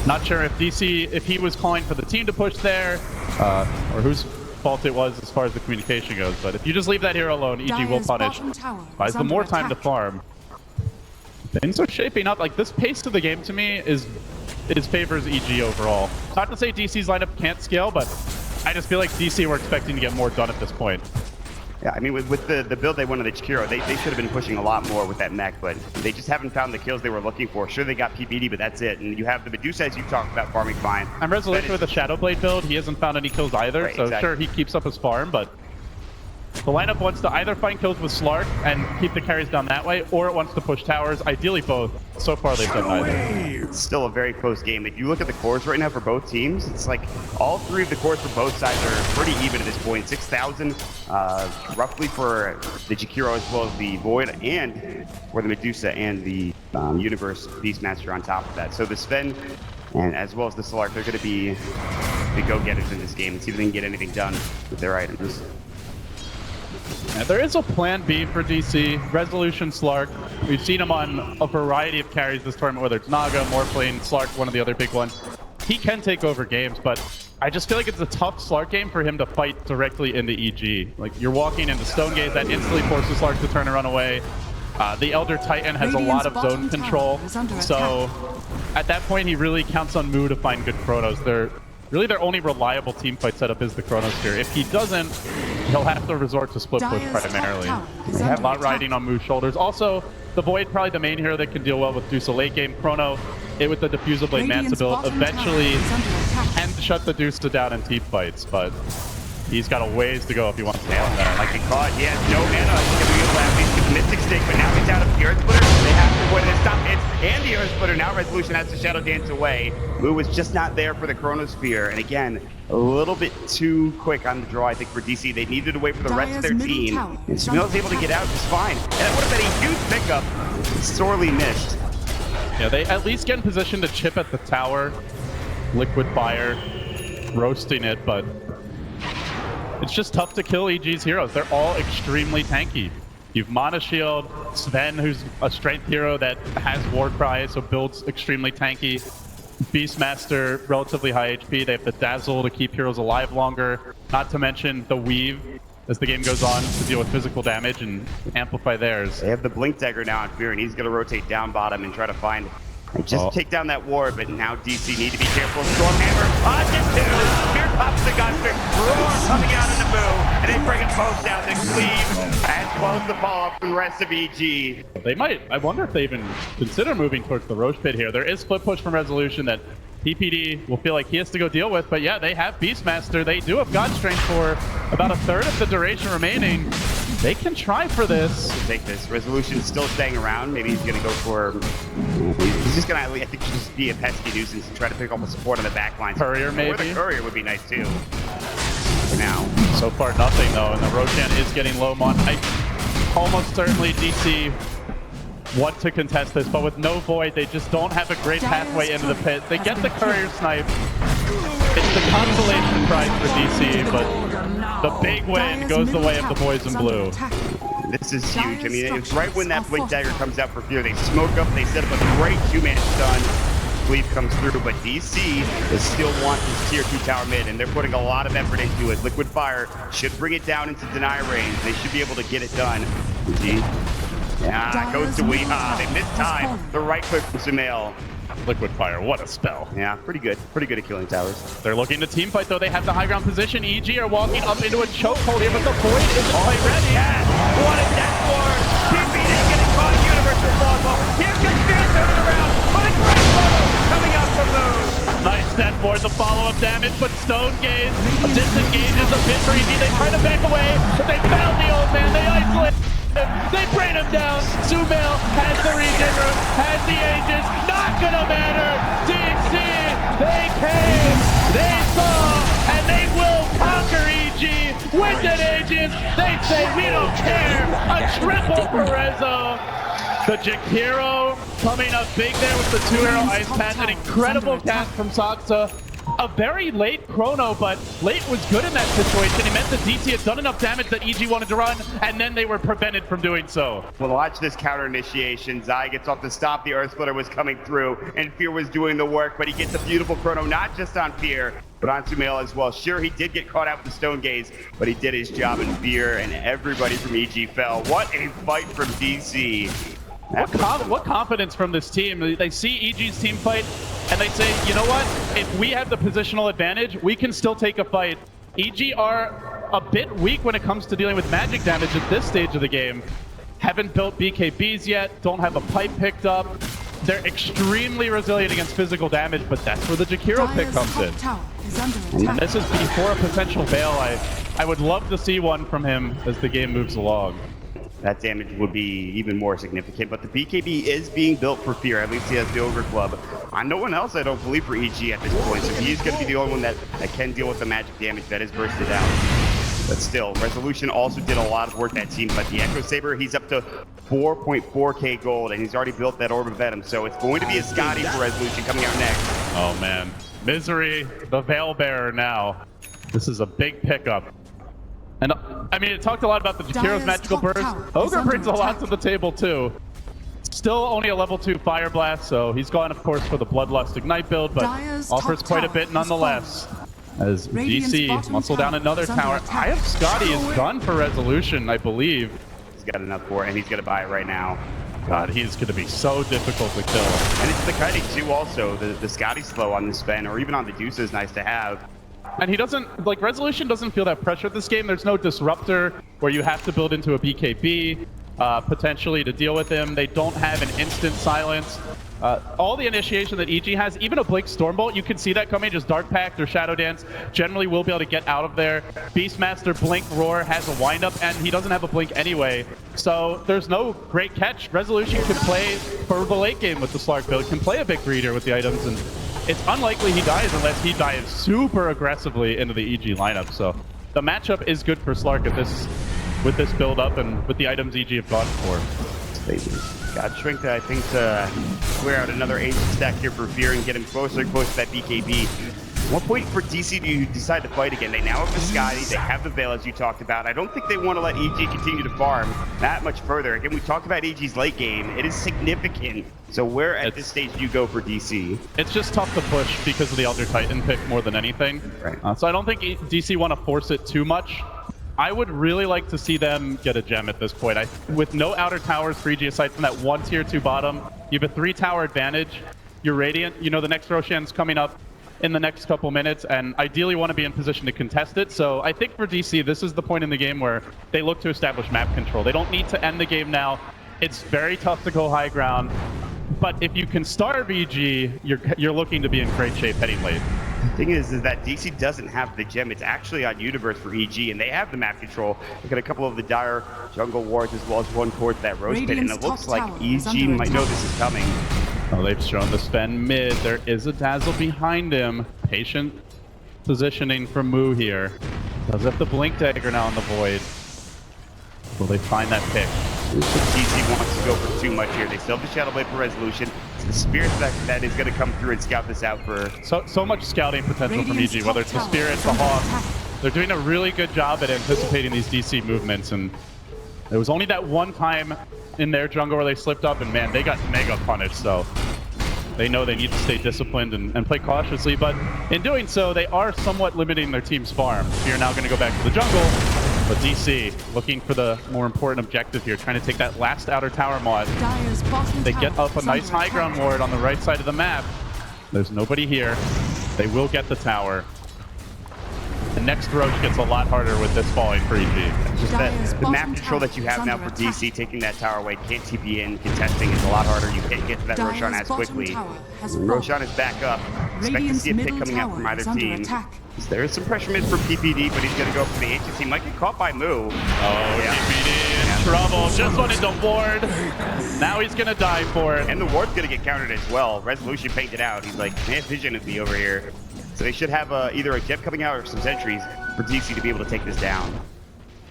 Speaker 7: Not sure if DC, if he was calling for the team to push there, or whose fault it was as far as the communication goes. But if you just leave that hero alone, EG will punish. Buys them more time to farm. Things are shaping up. Like, this pace of the game to me is favors EG overall. Not to say DC's lineup can't scale, but I just feel like DC were expecting to get more done at this point.
Speaker 8: Yeah, I mean, with the build they won on the Jakiro, they should have been pushing a lot more with that mech, but they just haven't found the kills they were looking for. Sure, they got PBD, but that's it. And you have the Medusa, as you talked about, farming fine.
Speaker 7: I'm Resolution with a Shadowblade build. He hasn't found any kills either,
Speaker 8: right,
Speaker 7: so
Speaker 8: exactly.
Speaker 7: Sure, he keeps up his farm, but the lineup wants to either find kills with Slark and keep the carries down that way, or it wants to push towers, ideally both. So far, they've done neither.
Speaker 8: It's still a very close game. If you look at the cores right now for both teams, it's like all three of the cores for both sides are pretty even at this point. 6,000 roughly for the Jakiro as well as the Void, and for the Medusa and the Universe Beastmaster on top of that. So the Sven and as well as the Slark, they're going to be the go-getters in this game and see if they can get anything done with their items.
Speaker 7: Yeah, there is a plan B for DC. Resolution, Slark. We've seen him on a variety of carries this tournament, whether it's Naga, Morphling, Slark, one of the other big ones. He can take over games, but I just feel like it's a tough Slark game for him to fight directly into EG. Like, you're walking into Stone Gaze, that instantly forces Slark to turn and run away. The Elder Titan has a lot of zone control, so at that point he really counts on Moo to find good Chronos. Really, their only reliable team fight setup is the Chronosphere. If he doesn't, he'll have to resort to split push primarily. They have a lot riding on Moo's shoulders. Also, the Void, probably the main hero that can deal well with Deuce late game. Chrono, with the Diffusal Blade Manta build, eventually can shut the Deuce down in team fights, but he's got a ways to go if he wants to win that.
Speaker 8: Like the caught, he has no mana. He's going to be able to have these Mystic Stick, but now he's out of the Earth Splitter. They have to avoid his stop hits and the Earth Splitter. Now Resolution has to Shadow Dance away. Moo was just not there for the Chronosphere, and again, a little bit too quick on the draw, I think, for DC. They needed to wait for the rest of their team, and Smel's able to get out just fine. And that would have been a huge pickup. Sorely missed.
Speaker 7: Yeah, they at least get in position to chip at the tower. Liquid Fire, roasting it, but it's just tough to kill EG's heroes. They're all extremely tanky. You've Mana Shield, Sven, who's a strength hero that has Warcry, so builds extremely tanky. Beastmaster, relatively high HP. They have the Dazzle to keep heroes alive longer. Not to mention the Weave as the game goes on to deal with physical damage and amplify theirs.
Speaker 8: They have the Blink Dagger now on Fear, and he's going to rotate down bottom and try to find just take down that ward, but now DC need to be careful. Stormhammer on the two. Fear pops the Gunster. Roar coming out in the Moo, and they bring them both down to Cleave, as well as the follow-up from the rest of EG.
Speaker 7: They might. I wonder if they even consider moving towards the Roche Pit here. There is split push from Resolution that PPD will feel like he has to go deal with, but yeah, they have Beastmaster. They do have God Strength for about a third of the duration remaining. They can try for this.
Speaker 8: Take this. Resolution's still staying around. Maybe he's going to go for... He's just going to, I think, just be a pesky nuisance and try to pick up the support on the back line.
Speaker 7: Courier, maybe?
Speaker 8: Or the Courier would be nice, too. For now.
Speaker 7: So far, nothing, though, and the Roshan is getting low mon. Almost certainly DC want to contest this, but with no Void, they just don't have a great pathway into the pit. They get the Courier snipe. It's the consolation prize for DC, but the big win goes the way of the boys in blue.
Speaker 8: This is huge. I mean, it's right when that Blink Dagger comes out for Fear. They smoke up, they set up a great 2-man stun. Cleave comes through, but DC still want this tier 2 tower mid, and they're putting a lot of effort into it. Liquid Fire should bring it down into deny range. They should be able to get it done. Yeah, goes to Weehaw. They missed time. The right click from Sumail.
Speaker 7: Liquid Fire, what a spell.
Speaker 8: Yeah, pretty good. Pretty good at killing towers.
Speaker 7: They're looking to team fight, though. They have the high ground position. EG are walking up into a chokehold here, but the Void isn't quite ready.
Speaker 8: Yes! What a death war! PPD getting caught. Universe will fall off. Here comes Fear turning around. What a great photo coming out from those.
Speaker 7: Nice death ward, the follow-up damage, but Stone Gaze disengages a bit for EG. They try to back away, but they found the old man. They isolate. They bring him down. Sumail has the regen room, has the agents. Not gonna matter. DC, they came, they saw, and they will conquer EG with an agent. They say we don't care. A triple for Rezo. The Jakiro coming up big there with the 2-hero ice patch. An incredible cast from Saksa. A very late chrono, but late was good in that situation. It meant that DC had done enough damage that EG wanted to run, and then they were prevented from doing so.
Speaker 8: Well, watch this counter initiation. Zai gets off the stop. The Earth Splitter was coming through, and Fear was doing the work, but he gets a beautiful chrono, not just on Fear, but on Sumail as well. Sure, he did get caught out with the Stone Gaze, but he did his job in Fear, and everybody from EG fell. What a fight from DC.
Speaker 7: What confidence from this team. They see EG's team fight, and they say, you know what? If we have the positional advantage, we can still take a fight. EG are a bit weak when it comes to dealing with magic damage at this stage of the game. Haven't built BKBs yet, don't have a pipe picked up. They're extremely resilient against physical damage, but that's where the Jakiro pick comes in. And this is before a potential Veil. I would love to see one from him as the game moves along.
Speaker 8: That damage would be even more significant, but the BKB is being built for Fear. At least he has the Ogre Club. On no one else, I don't believe, for EG at this point, so he's going to be the only one that can deal with the magic damage that is bursted out. But still, Resolution also did a lot of work, that team, but the Echo Saber, he's up to 4.4k gold, and he's already built that Orb of Venom, so it's going to be a Scotty for Resolution coming out next.
Speaker 7: Oh man, Misery, the Veil Bearer now. This is a big pickup. And I mean, it talked a lot about the Jakiro's magical burst. Ogre brings a lot to the table too. Still only a level 2 Fire Blast, so he's gone, of course, for the Bloodlust Ignite build, but offers quite a bit nonetheless. As DC muscle down another tower. Eye of Scotty is done for Resolution, I believe.
Speaker 8: He's got enough for it, and he's going to buy it right now.
Speaker 7: God, he's going to be so difficult to kill.
Speaker 8: And it's the kiting too also. The Scotty slow on the Sven, or even on the Deuce, is nice to have.
Speaker 7: And he doesn't, like, Resolution doesn't feel that pressure this game. There's no Disruptor where you have to build into a BKB potentially to deal with him. They don't have an instant silence. All the initiation that EG has, even a Blink Stormbolt, you can see that coming. Just Dark Pact or Shadow Dance generally will be able to get out of there. Beastmaster Blink Roar has a windup, and he doesn't have a Blink anyway. So there's no great catch. Resolution can play for the late game with the Slark build, can play a big reader with the items, and it's unlikely he dies unless he dives super aggressively into the EG lineup. So the matchup is good for Slark at this, with this build up and with the items EG have gone for.
Speaker 8: God Shrink, I think, to clear out another agent stack here for Fear and get him closer and closer to that BKB. One point for DC to decide to fight again. They now have the Scotty, they have the Veil, as you talked about. I don't think they want to let EG continue to farm that much further. Again, we talked about EG's late game. It is significant. So where at this stage do you go for DC?
Speaker 7: It's just tough to push because of the Elder Titan pick more than anything.
Speaker 8: Right.
Speaker 7: So I don't think DC want to force it too much. I would really like to see them get a gem at this point. With no outer towers for EG aside from that one tier 2 bottom, you have a 3-tower advantage. You're Radiant. You know the next Roshan's coming up in the next couple minutes, and ideally want to be in position to contest it. So I think for DC, this is the point in the game where they look to establish map control. They don't need to end the game now. It's very tough to go high ground. But if you can starve EG, you're looking to be in great shape heading late.
Speaker 8: The thing is that DC doesn't have the gem. It's actually on Universe for EG, and they have the map control. They got a couple of the dire jungle wards as well as one towards that Rose Pit, and it looks like EG might know this is coming.
Speaker 7: Oh, they've shown the Sven mid. There is a Dazzle behind him. Patient positioning from Moo here. Does have the Blink Dagger now in the Void. Will they find that pick?
Speaker 8: DC wants to go for too much here. They still have the Shadow Blade for Resolution. It's the Spirit that is going to come through and scout this out for...
Speaker 7: So much scouting potential from EG, whether it's the Spirit, the Hawk. They're doing a really good job at anticipating these DC movements, and there was only that one time in their jungle where they slipped up, and man, they got mega punished, so they know they need to stay disciplined and play cautiously, but in doing so, they are somewhat limiting their team's farm. You're now going to go back to the jungle, but DC looking for the more important objective here, trying to take that last outer tower mod. They get up a nice high ground ward on the right side of the map. There's nobody here. They will get the tower. The next Roach gets a lot harder with this falling for EG.
Speaker 8: Just that the map control that you have now for DC, taking that tower away, can't TP in, contesting is a lot harder. You can't get to that Roshan as quickly. Roshan is back up. Expect to see a pick coming out from either team. There is some pressure mid for PPD, but he's going to go for the agency. Might get caught by Moo.
Speaker 7: Oh, yeah. PPD. trouble. Just wanted to ward. Now he's gonna die for it.
Speaker 8: And the ward's gonna get countered as well. Resolution painted out. He's like, man, vision is me over here. So they should have either a jet coming out or some sentries for DC to be able to take this down.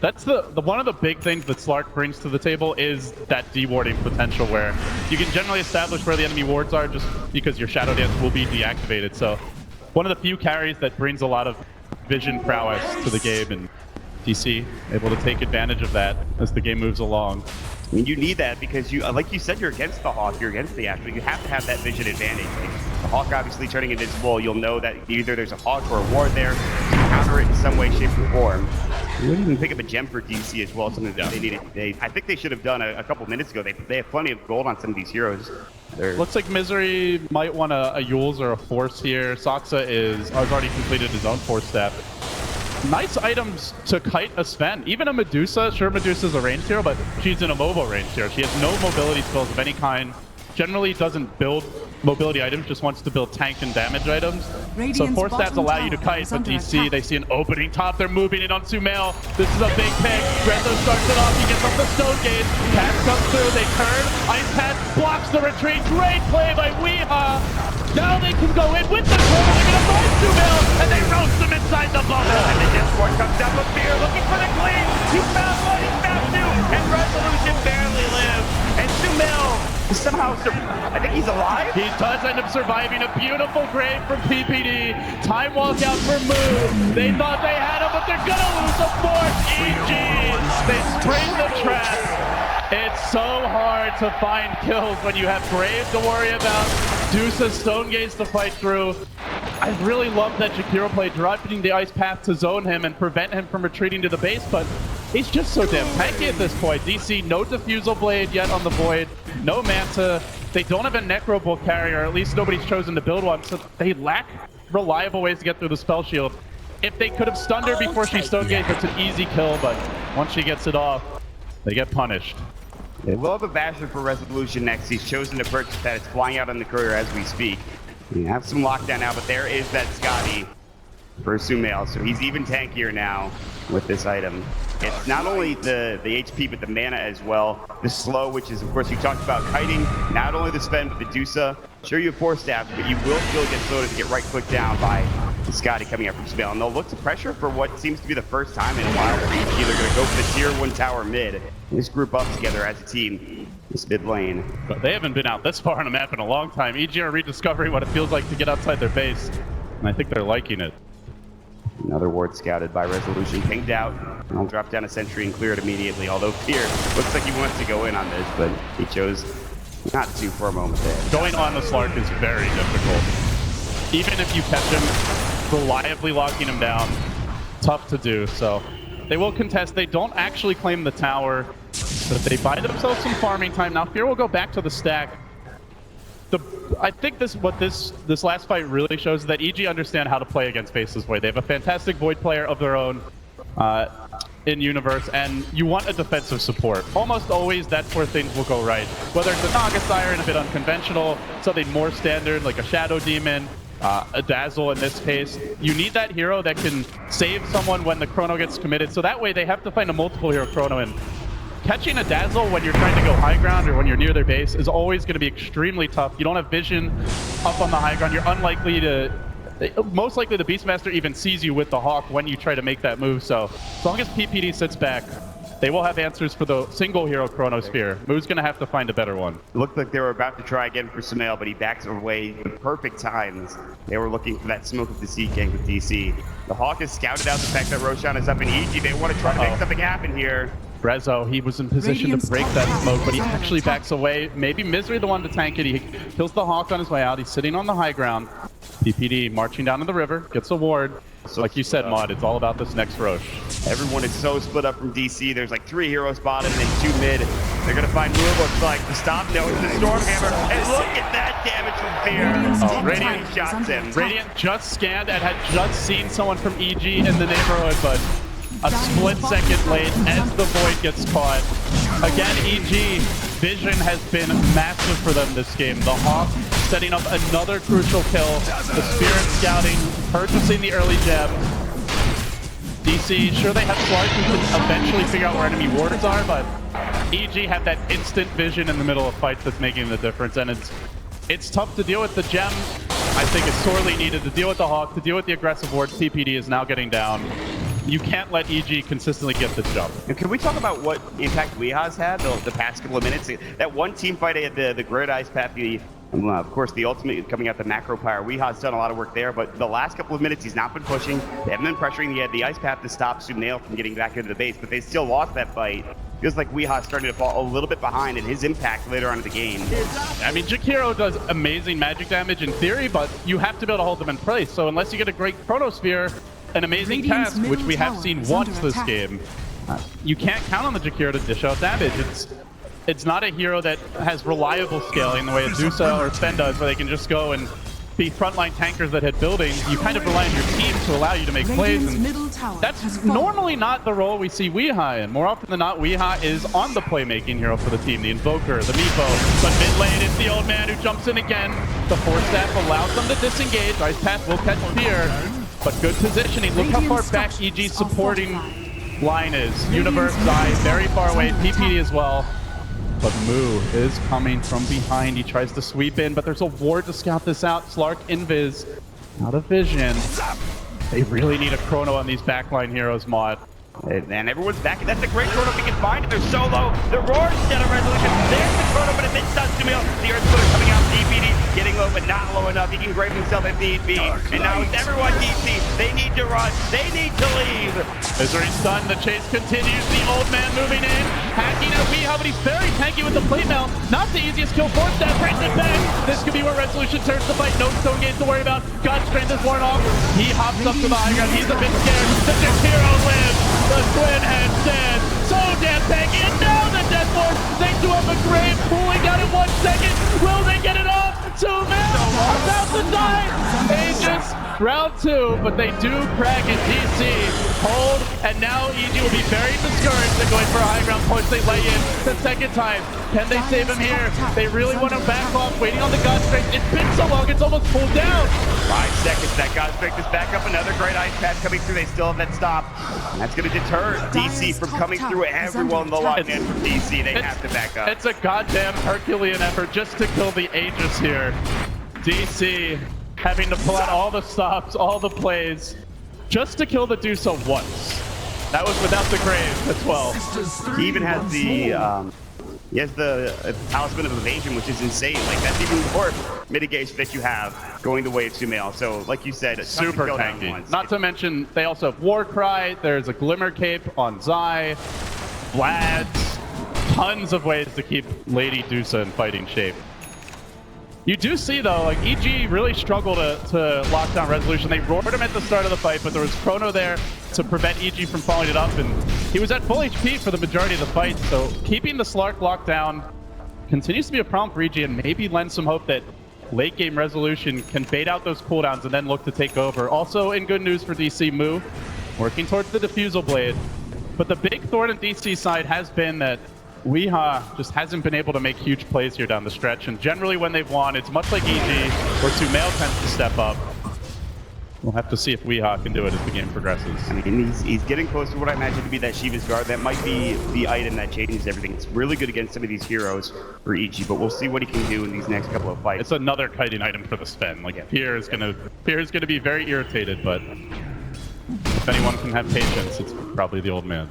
Speaker 7: That's the one of the big things that Slark brings to the table is that dewarding potential where you can generally establish where the enemy wards are just because your Shadow Dance will be deactivated. So one of the few carries that brings a lot of vision prowess to the game, and DC able to take advantage of that as the game moves along.
Speaker 8: I mean, you need that because you, like you said, you're against the Hawk, you're against the Astral. You have to have that vision advantage. Like, the Hawk obviously turning invisible, you'll know that either there's a Hawk or a ward there to counter it in some way, shape, or form. You wouldn't even pick up a gem for DC as well, something that they needed. I think they should have done a couple minutes ago. They have plenty of gold on some of these heroes.
Speaker 7: Looks like Misery might want a Yules or a Force here. Soxa has already completed his own Force step. Nice items to kite a Sven. Even a Medusa. Sure, Medusa's a ranged hero, but she's in a mobile ranged hero. She has no mobility spells of any kind. Generally doesn't build mobility items, just wants to build tank and damage items. So Force stats allow you to kite, but DC, they see an opening top. They're moving it on Sumail. This is a big pick. Rezo starts it off. He gets up the Stone Gate. Cats comes through. They turn. Ice Path blocks the retreat. Great play by Weeha. Now they can go in with the turn. They're going to find Sumail, and they roast them inside the bubble.
Speaker 8: And the Discord comes down with fear, looking for the clean. He found one, he found two, and Resolution barely lives. And Sumail somehow, I think he's alive?
Speaker 7: He does end up surviving a beautiful grave from PPD. Time walk out for Moo. They thought they had him, but they're gonna lose the fourth. EG, they spring the trap. It's so hard to find kills when you have Grave to worry about, Deuce's Stone Gates to fight through. I really love that Jakiro play, dropping the Ice Path to zone him and prevent him from retreating to the base, but he's just so damn tanky at this point. DC, no Diffusal Blade yet on the Void, no Manta. They don't have a Necro Bull carrier, or at least nobody's chosen to build one, so they lack reliable ways to get through the Spell Shield. If they could have stunned her before she Stone Gates, that's an easy kill, but once she gets it off, they get punished.
Speaker 8: They will have a Basher for Resolution next. He's chosen to purchase that. It's flying out on the courier as we speak. We have some lockdown now, but there is that Scotty for Sumail, so he's even tankier now with this item. It's not only the HP, but the mana as well. The slow, which is, of course, you talked about kiting. Not only the Sven, but the Dusa. Sure, you have 4 stabs, but you will still get slowed to get right-clicked down by the Scotty coming up from Sumail. And they'll look to pressure for what seems to be the first time in a while. They're either going to go for the tier 1 tower mid. Just group up together as a team. This mid lane.
Speaker 7: But they haven't been out this far on a map in a long time. EG are rediscovering what it feels like to get outside their base. And I think they're liking it.
Speaker 8: Another ward scouted by Resolution, pinged out. I'll drop down a sentry and clear it immediately, although Fear looks like he wants to go in on this, but he chose not to for a moment there.
Speaker 7: Going on the Slark is very difficult. Even if you catch him, reliably locking him down, tough to do, so they will contest. They don't actually claim the tower, but they buy themselves some farming time. Now Fear will go back to the stack. I think this last fight really shows that EG understand how to play against Faceless Void. They have a fantastic Void player of their own in Universe, and you want a defensive support. Almost always, that's where things will go right. Whether it's a Naga Siren, a bit unconventional, something more standard like a Shadow Demon, a Dazzle in this case. You need that hero that can save someone when the Chrono gets committed, so that way they have to find a multiple hero Chrono in. Catching a Dazzle when you're trying to go high ground or when you're near their base is always going to be extremely tough. You don't have vision up on the high ground. You're unlikely to... Most likely the Beastmaster even sees you with the Hawk when you try to make that move. So as long as PPD sits back, they will have answers for the single hero Chronosphere. Moo's going to have to find a better one.
Speaker 8: It looked like they were about to try again for Sumail, but he backs away the perfect times. They were looking for that smoke of the Sea King with DC. The Hawk has scouted out the fact that Roshan is up in EG. They want to try to make something happen here.
Speaker 7: Rezo, he was in position to break that smoke, but he actually backs away. Maybe Misery the one to tank it. He kills the Hawk on his way out. He's sitting on the high ground. PPD marching down to the river, gets a ward. So like you said, Mod, it's all about this next Roche.
Speaker 8: Everyone is so split up from DC. There's like 3 heroes bottom and then 2 mid. They're going to find Moore, looks like. The stop, no, it's the Stormhammer. And look at that damage from Fear. Radiant shots him.
Speaker 7: Radiant just scanned and had just seen someone from EG in the neighborhood, but a split second late as the Void gets caught. Again, EG, vision has been massive for them this game. The Hawk setting up another crucial kill. The Spirit scouting, purchasing the early gem. DC, sure they have Slark who can eventually figure out where enemy wards are, but EG have that instant vision in the middle of fights that's making the difference, and it's tough to deal with. The gem, I think, is sorely needed to deal with the Hawk, to deal with the aggressive wards. TPD is now getting down. You can't let EG consistently get the jump.
Speaker 8: And can we talk about what impact Weeha's had the past couple of minutes? That one team fight at the Grid Ice Path, of course, the ultimate coming out the Macro Pyre. Weeha's done a lot of work there, but the last couple of minutes, he's not been pushing. They haven't been pressuring. He had the Ice Path to stop Sumail from getting back into the base, but they still lost that fight. Feels like Weeha's starting to fall a little bit behind in his impact later on in the game.
Speaker 7: I mean, Jakiro does amazing magic damage in theory, but you have to be able to hold them in place. So unless you get a great Chronosphere, an amazing task, which we have seen once this game, you can't count on the Jakiro to dish out damage. It's not a hero that has reliable scaling the way a Dusa or Sven does, where they can just go and be frontline tankers that hit buildings. You kind of rely on your team to allow you to make plays, and that's normally not the role we see Weeha in. More often than not, Weeha is on the playmaking hero for the team, the Invoker, the Meepo. But mid lane, it's the old man who jumps in again. The Force Staff allows them to disengage. Ice Path will catch Fear, but good positioning. Look how far back EG's supporting line is. Universe, Zai, very far away. PPD as well. But Moo is coming from behind. He tries to sweep in, but there's a ward to scout this out. Slark, Invis, out of vision. They really need a chrono on these backline heroes, Mod.
Speaker 8: And everyone's back. That's a great chrono if we can find it. They're so low. The roar instead of resolution. There's the chrono, but it misses on Sumail. The Earthsplitter coming out. DPD getting low, but not low enough. He can grab himself if need be. And now it's everyone DC. They need to run. They need to leave.
Speaker 7: Misery's done. The chase continues. The old man moving in. Hacking at Weeha, but he's very tanky with the plate mail. Not the easiest kill for Stat. Brings it back. This could be where Resolution turns the fight. No stone gates to worry about. God Strength is worn off. He hops up to the high ground. He's a bit scared. The Jakiro lives. The Twin Head dead. So damn tanky. And now the Death Lord thanks to a grave pulling down in 1 second. Will they get it off? Sumail about to die. Aegis round 2, but they do crack it. DC hold, and now EG will be very discouraged. They're going for a high ground push. They lay in the second time. Can they save him here? They really want to back off, waiting on the God Strength. It's been so long, it's almost pulled down.
Speaker 8: 5 seconds. That God Strength is back up. Another great Ice Path coming through. They still have that stop. And that's going to deter DC from coming through everyone in the line. And from DC, they have to back up.
Speaker 7: It's a goddamn Herculean effort just to kill the Aegis here. DC having to pull out all the stops, all the plays, just to kill the Dusa once. That was without the grave as well.
Speaker 8: He even has the Talisman of Evasion, which is insane. Like, that's even more mitigation that you have going the way of Sumail. So, like you said, it's
Speaker 7: super tanky. Not to mention, they also have Warcry. There's a Glimmer Cape on Zai, Vlad's, tons of ways to keep Lady Dusa in fighting shape. You do see, though, like, EG really struggled to lock down Resolution. They roared him at the start of the fight, but there was Chrono there to prevent EG from following it up, and he was at full HP for the majority of the fight, so keeping the Slark locked down continues to be a problem for EG, and maybe lend some hope that late game Resolution can bait out those cooldowns and then look to take over. Also, in good news for DC, Moo working towards the Diffusal Blade, but the big thorn on DC's side has been that Weeha just hasn't been able to make huge plays here down the stretch, and generally when they've won, it's much like EG, where Sumail tends to step up. We'll have to see if Weeha can do it as the game progresses.
Speaker 8: I mean, he's getting close to what I imagine to be that Shiva's Guard. That might be the item that changes everything. It's really good against some of these heroes for EG, but we'll see what he can do in these next couple of fights.
Speaker 7: It's another kiting item for the Sven. Like, Fear is gonna be very irritated, but if anyone can have patience, it's probably the old man.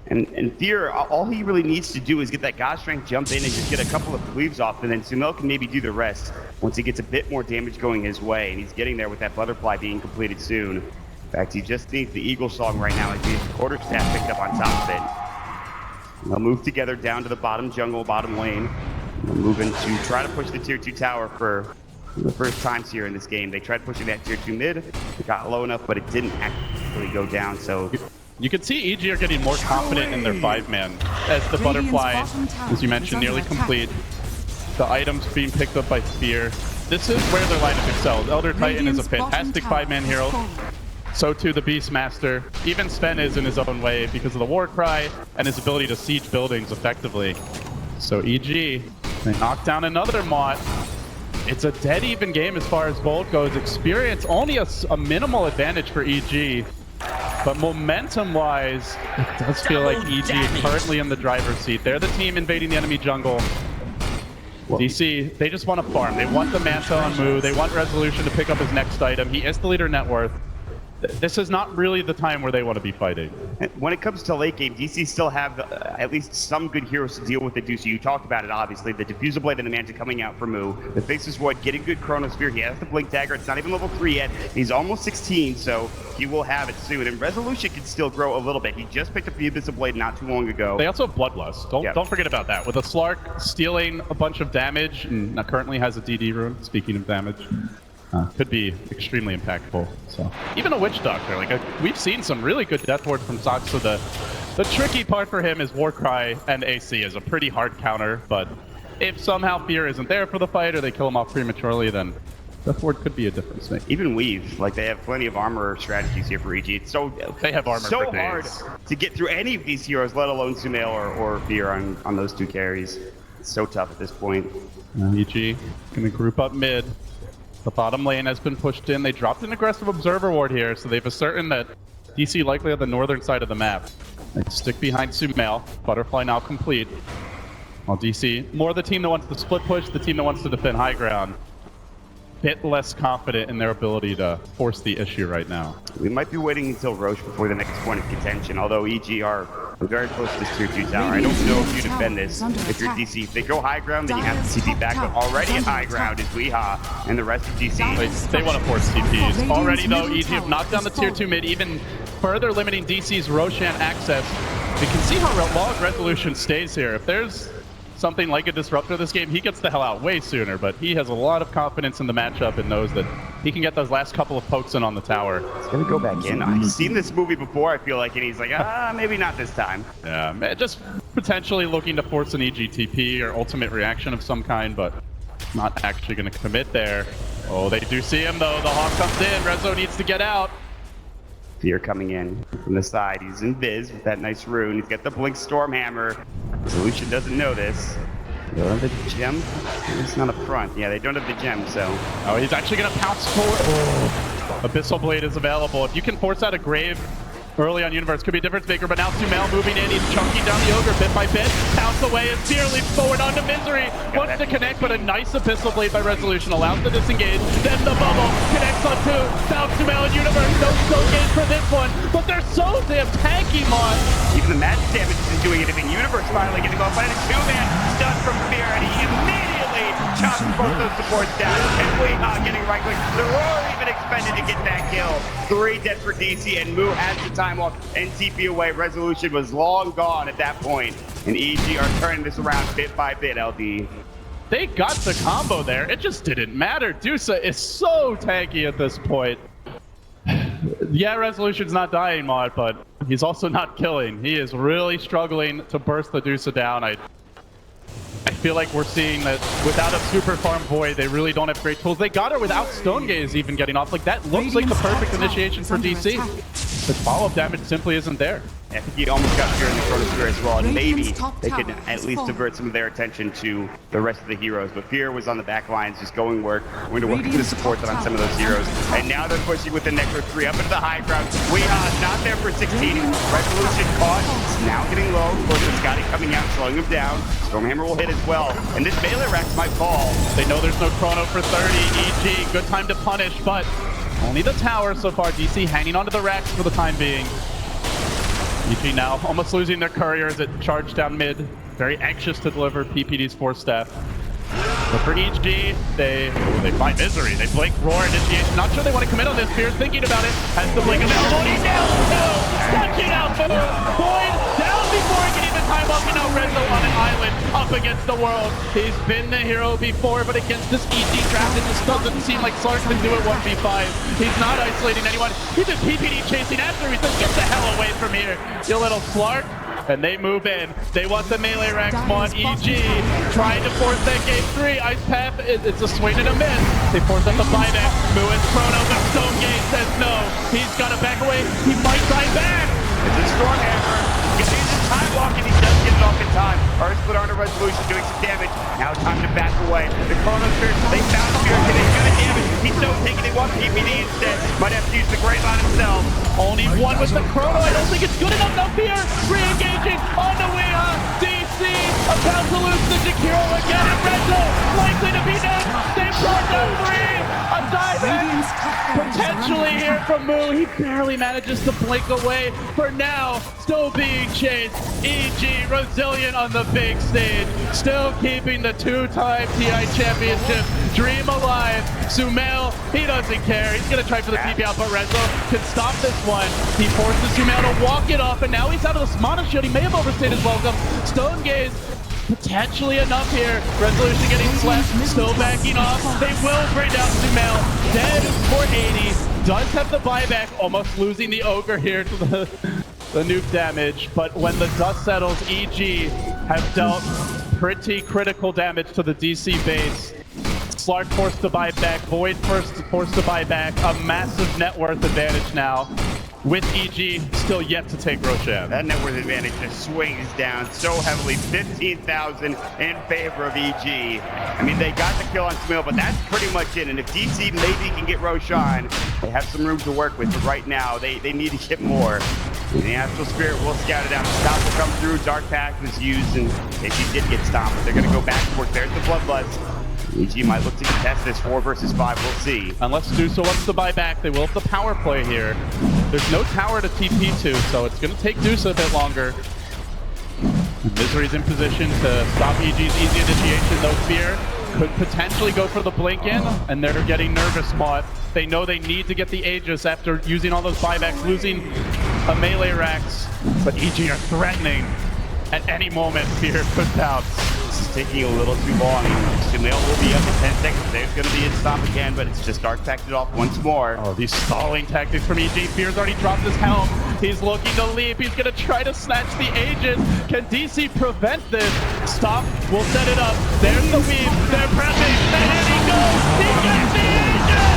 Speaker 8: And Fear, all he really needs to do is get that God Strength jump in and just get a couple of cleaves off, and then Sumail can maybe do the rest once he gets a bit more damage going his way, and he's getting there with that Butterfly being completed soon. In fact, he just needs the Eagle Song right now as his quarterstaff picked up on top of it. They'll move together down to the bottom jungle, bottom lane. They'll move in to try to push the tier 2 tower for the first times here in this game. They tried pushing that tier 2 mid. It got low enough, but it didn't actually go down, so...
Speaker 7: You can see EG are getting more confident in their 5-man as the Butterfly, as you mentioned, nearly complete. The items being picked up by Fear. This is where their lineup excels. Elder Titan is a fantastic 5-man hero. So too the Beastmaster. Even Sven is in his own way because of the Warcry and his ability to siege buildings effectively. So EG, they knock down another Mott. It's a dead even game as far as gold goes. Experience only a minimal advantage for EG. But momentum-wise, it does feel like EG is currently in the driver's seat. They're the team invading the enemy jungle. DC, they just want to farm. They want the Manta on Mu. They want Resolution to pick up his next item. He is the leader net worth. This is not really the time where they want to be fighting.
Speaker 8: When it comes to late game, DC still have at least some good heroes to deal with the Deuce. You talked about it, obviously. The Diffusal Blade and the Manta coming out for Mu. The Faceless Void getting good Chronosphere. He has the Blink Dagger. It's not even level 3 yet. He's almost 16, so he will have it soon. And Resolution can still grow a little bit. He just picked up the Abyssal Blade not too long ago.
Speaker 7: They also have Bloodlust. Don't forget about that. With a Slark stealing a bunch of damage, and currently has a DD rune, speaking of damage. Could be extremely impactful. So even a Witch Doctor, we've seen some really good death ward from Sox. So the tricky part for him is Warcry and AC is a pretty hard counter. But if somehow Fear isn't there for the fight or they kill him off prematurely, then death ward could be a difference maker.
Speaker 8: Even Weave, they have plenty of armor strategies here for EG. It's
Speaker 7: they have armor
Speaker 8: so
Speaker 7: for
Speaker 8: hard
Speaker 7: days.
Speaker 8: to get through any of these heroes, let alone Sumail or Fear on those two carries. It's so tough at this point.
Speaker 7: EG gonna group up mid. The bottom lane has been pushed in. They dropped an aggressive observer ward here, so they've ascertained that DC likely on the northern side of the map. They stick behind Sumail. Butterfly now complete. While DC, more the team that wants to split push, the team that wants to defend high ground. Bit less confident in their ability to force the issue right now.
Speaker 8: We might be waiting until Roche before the next point of contention, although EG are very close to this tier 2 tower. I don't know if you defend this if you're DC. If they go high ground, then you have to CP back, but already at high ground is Weehaw and the rest of DC.
Speaker 7: They want to force CPs. Already though, EG have knocked down the tier 2 mid, even further limiting DC's Roshan access. We can see how long Resolution stays here. If there's something like a disruptor this game, he gets the hell out way sooner, but he has a lot of confidence in the matchup and knows that he can get those last couple of pokes in on the tower.
Speaker 8: He's gonna go back in. I've seen this movie before, I feel like, and he's like, maybe not this time.
Speaker 7: Yeah, just potentially looking to force an EGTP or ultimate reaction of some kind, but not actually gonna commit there. Oh, they do see him though. The Hawk comes in. Rezo needs to get out.
Speaker 8: Fear coming in from the side. He's in Viz with that nice rune. He's got the Blink Stormhammer. Resolution doesn't know this. They don't have the gem? It's not a front. Yeah, they don't have the gem, so.
Speaker 7: Oh, he's actually going to pounce forward. Oh. Abyssal Blade is available. If you can force out a grave early on Universe, could be a difference maker, but now Sumail moving in. He's chunking down the Ogre bit by bit. Pounce away and Fear leaps forward onto Misery. Wants to connect, but a nice Abyssal Blade by Resolution allows the disengage. Then the bubble connects on two. Down Sumail and Universe. No engage for this one, but they're so damn tanky, Mon.
Speaker 8: Even the magic damage isn't doing anything. Universe finally getting off by a two-man stun from Fear, and he immediately chops both those supports down. And Weehaw getting right click. The Roar even expended to get that kill. 3 dead for DC, and Mu has the time off and TP away. Resolution was long gone at that point, and EG are turning this around bit by bit, LD.
Speaker 7: They got the combo there. It just didn't matter. Dusa is so tanky at this point. Yeah, Resolution's not dying, Mod, but he's also not killing. He is really struggling to burst the Dusa down. I feel like we're seeing that without a super farm Void, they really don't have great tools. They got her without Stone Gaze even getting off. That looks like the perfect initiation for DC. But follow-up damage simply isn't there.
Speaker 8: I think he almost got Fear in the Chronosphere as well, and maybe they could at least divert some of their attention to the rest of the heroes. But Fear was on the back lines, just going to work with the support on some of those heroes. And now they're pushing with the Necro 3 up into the high ground. Weehaw not there for 16. Resolution caught. It's now getting low. Of course, it's Scotty coming out, slowing him down. Stormhammer will hit as well. And this melee rack might fall.
Speaker 7: They know there's no Chrono for 30. EG, good time to punish, but only the tower so far. DC hanging onto the racks for the time being. EG now almost losing their courier as it charged down mid. Very anxious to deliver PPD's 4-staff. But for EG, they find Misery. They blink, Roar, initiation. Not sure they want to commit on this. Fear's thinking about it. Has the blink available. He's down two! Touching out Void down before he can even time up. And now Rezo on an island up against the world. He's been the hero before, but against this EG draft, it just doesn't seem like Slark can do it 1v5. He's not isolating anyone. He's just PPD chasing after him. He says, get the hell away from here, you little Slark. And they move in. They want the melee racks on EG. Trying to force that game 3. Ice Path, it's a swing and a miss. They force up the 5x. Mu and Chrono, but Stone Gate says no. He's got to back away. He might die back.
Speaker 8: It's a Stormhammer. He's using time walk, and he does get it off in time. time. Earth split on a resolution, doing some damage. Now time to back away. The Chronosphere, they found Spear. Can they do the damage? He's so taking it. They want PPD instead. Might have to use the Great Line himself.
Speaker 7: Only one with the Chrono. I don't think it's good enough. Now Fear re-engaging on the Weeha. DC about to lose the Jakiro again. And Renzo likely to be next. They brought down 3. A dive potentially here from Moo. He barely manages to blink away. For now, still being chased. EG resilient on the big stage. Still keeping the 2-time TI championship dream alive. Sumail, he doesn't care. He's going to try for the TP out, but Renzo can stop this one. He forces Sumail to walk it off, and now he's out of the Mana Shield. He may have overstayed his welcome. Stone Gaze potentially enough here. Resolution getting slept, still backing off. They will bring down Sumail. Dead for 80. Does have the buyback, almost losing the Ogre here to the nuke damage. But when the dust settles, EG have dealt pretty critical damage to the DC base. Slark forced to buy back, Void forced to buy back. A massive net worth advantage now, with EG still yet to take Roshan.
Speaker 8: That net worth advantage just swings down so heavily. 15,000 in favor of EG. I mean, they got the kill on Sumail, but that's pretty much it. And if DC maybe can get Roshan, they have some room to work with. But right now, they need to get more. And the Astral Spirit will scout it out. Stop will come through. Dark Pact was used, and EG did get stomped, but they're going to go back and work. There's the Bloodlust. EG might look to contest this 4 versus 5. We'll see.
Speaker 7: Unless Dusa wants to buy back, they will have the power play here. There's no tower to TP to, so it's going to take Dusa a bit longer. Misery's in position to stop EG's easy initiation, though Fear could potentially go for the blink in, and they're getting nervous spot. They know they need to get the Aegis after using all those buybacks, losing a melee Rax, but EG are threatening. At any moment, Fear could bounce.
Speaker 8: This is taking a little too long. Sumail will be up in 10 seconds. There's going to be a stop again, but it's just Dark Pacted off once more.
Speaker 7: Oh, these stalling tactics from EG. Fear's already dropped his helm. He's looking to leap. He's going to try to snatch the Aegis. Can DC prevent this? Stop. We'll set it up. There's the weave. They're prepping. And he goes. He gets the Aegis!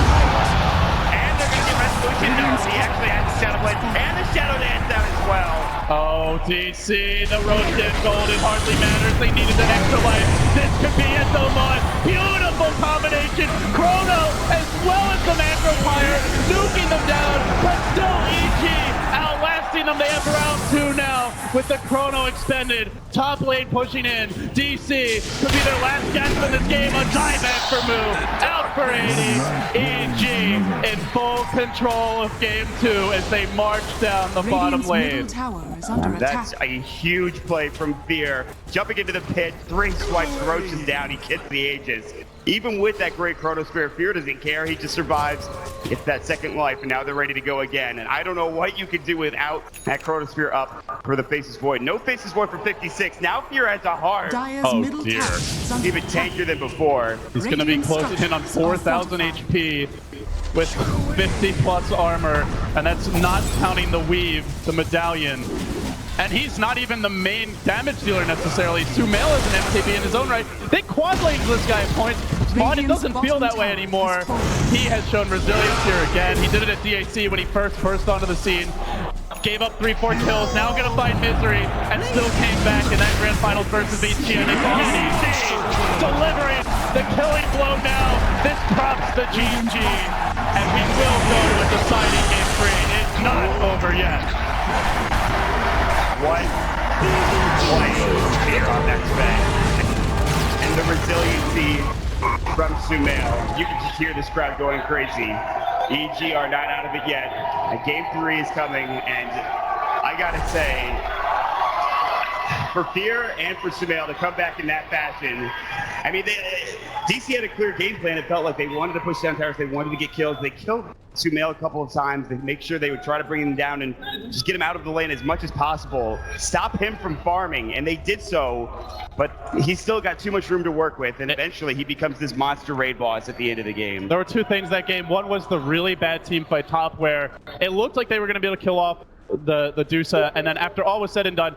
Speaker 8: And they're going to get Resolution. No, he actually has the Shadow Blade and the Shadow Dance down as well.
Speaker 7: Oh, DC, the Roshan Gold, it hardly matters. They needed an extra life. This could be it, though, Mon. Beautiful combination. Chrono, as well as the Macro Fire, nuking them down, but still EG outlasting them. They have round 2 now with the Chrono expended. Top lane pushing in. DC could be their last gasp in this game. A dieback for Moo. Out for 80. EG in full control of game 2 as they march down the bottom lane.
Speaker 8: That's a huge play from Fear. Jumping into the pit, 3 swipes, Roshan down, he gets the Aegis. Even with that great Chronosphere, Fear doesn't care, he just survives, gets that second life, and now they're ready to go again. And I don't know what you could do without that Chronosphere up for the Faceless Void. No Faceless Void for 56, now Fear has a heart.
Speaker 7: Oh dear.
Speaker 8: Even tankier than before.
Speaker 7: He's going to be closing in on 4,000 HP with 50 plus armor, and that's not counting the weave, the medallion. And he's not even the main damage dealer necessarily. Sumail is an MTB in his own right. They quad lanes this guy at points, but it doesn't feel that way anymore. He has shown resilience here again. He did it at DAC when he first burst onto the scene. Gave up 3-4 kills, now gonna find Misery, and still came back in that Grand Finals versus BG. And delivering the killing blow now. This props the GG. And we will go to a deciding game 3. It's not over yet.
Speaker 8: What play here on that spec. And the resiliency from Sumail. You can just hear this crowd going crazy. EG are not out of it yet. And game 3 is coming, and I gotta say, for Fear and for Sumail to come back in that fashion, I mean, DC had a clear game plan. It felt like they wanted to push down towers, they wanted to get kills. They killed Sumail a couple of times. They make sure they would try to bring him down and just get him out of the lane as much as possible. Stop him from farming, and they did so, but he's still got too much room to work with, and eventually he becomes this monster raid boss at the end of the game.
Speaker 7: There were 2 things that game. One was the really bad team fight top, where it looked like they were going to be able to kill off the Dusa, and then after all was said and done,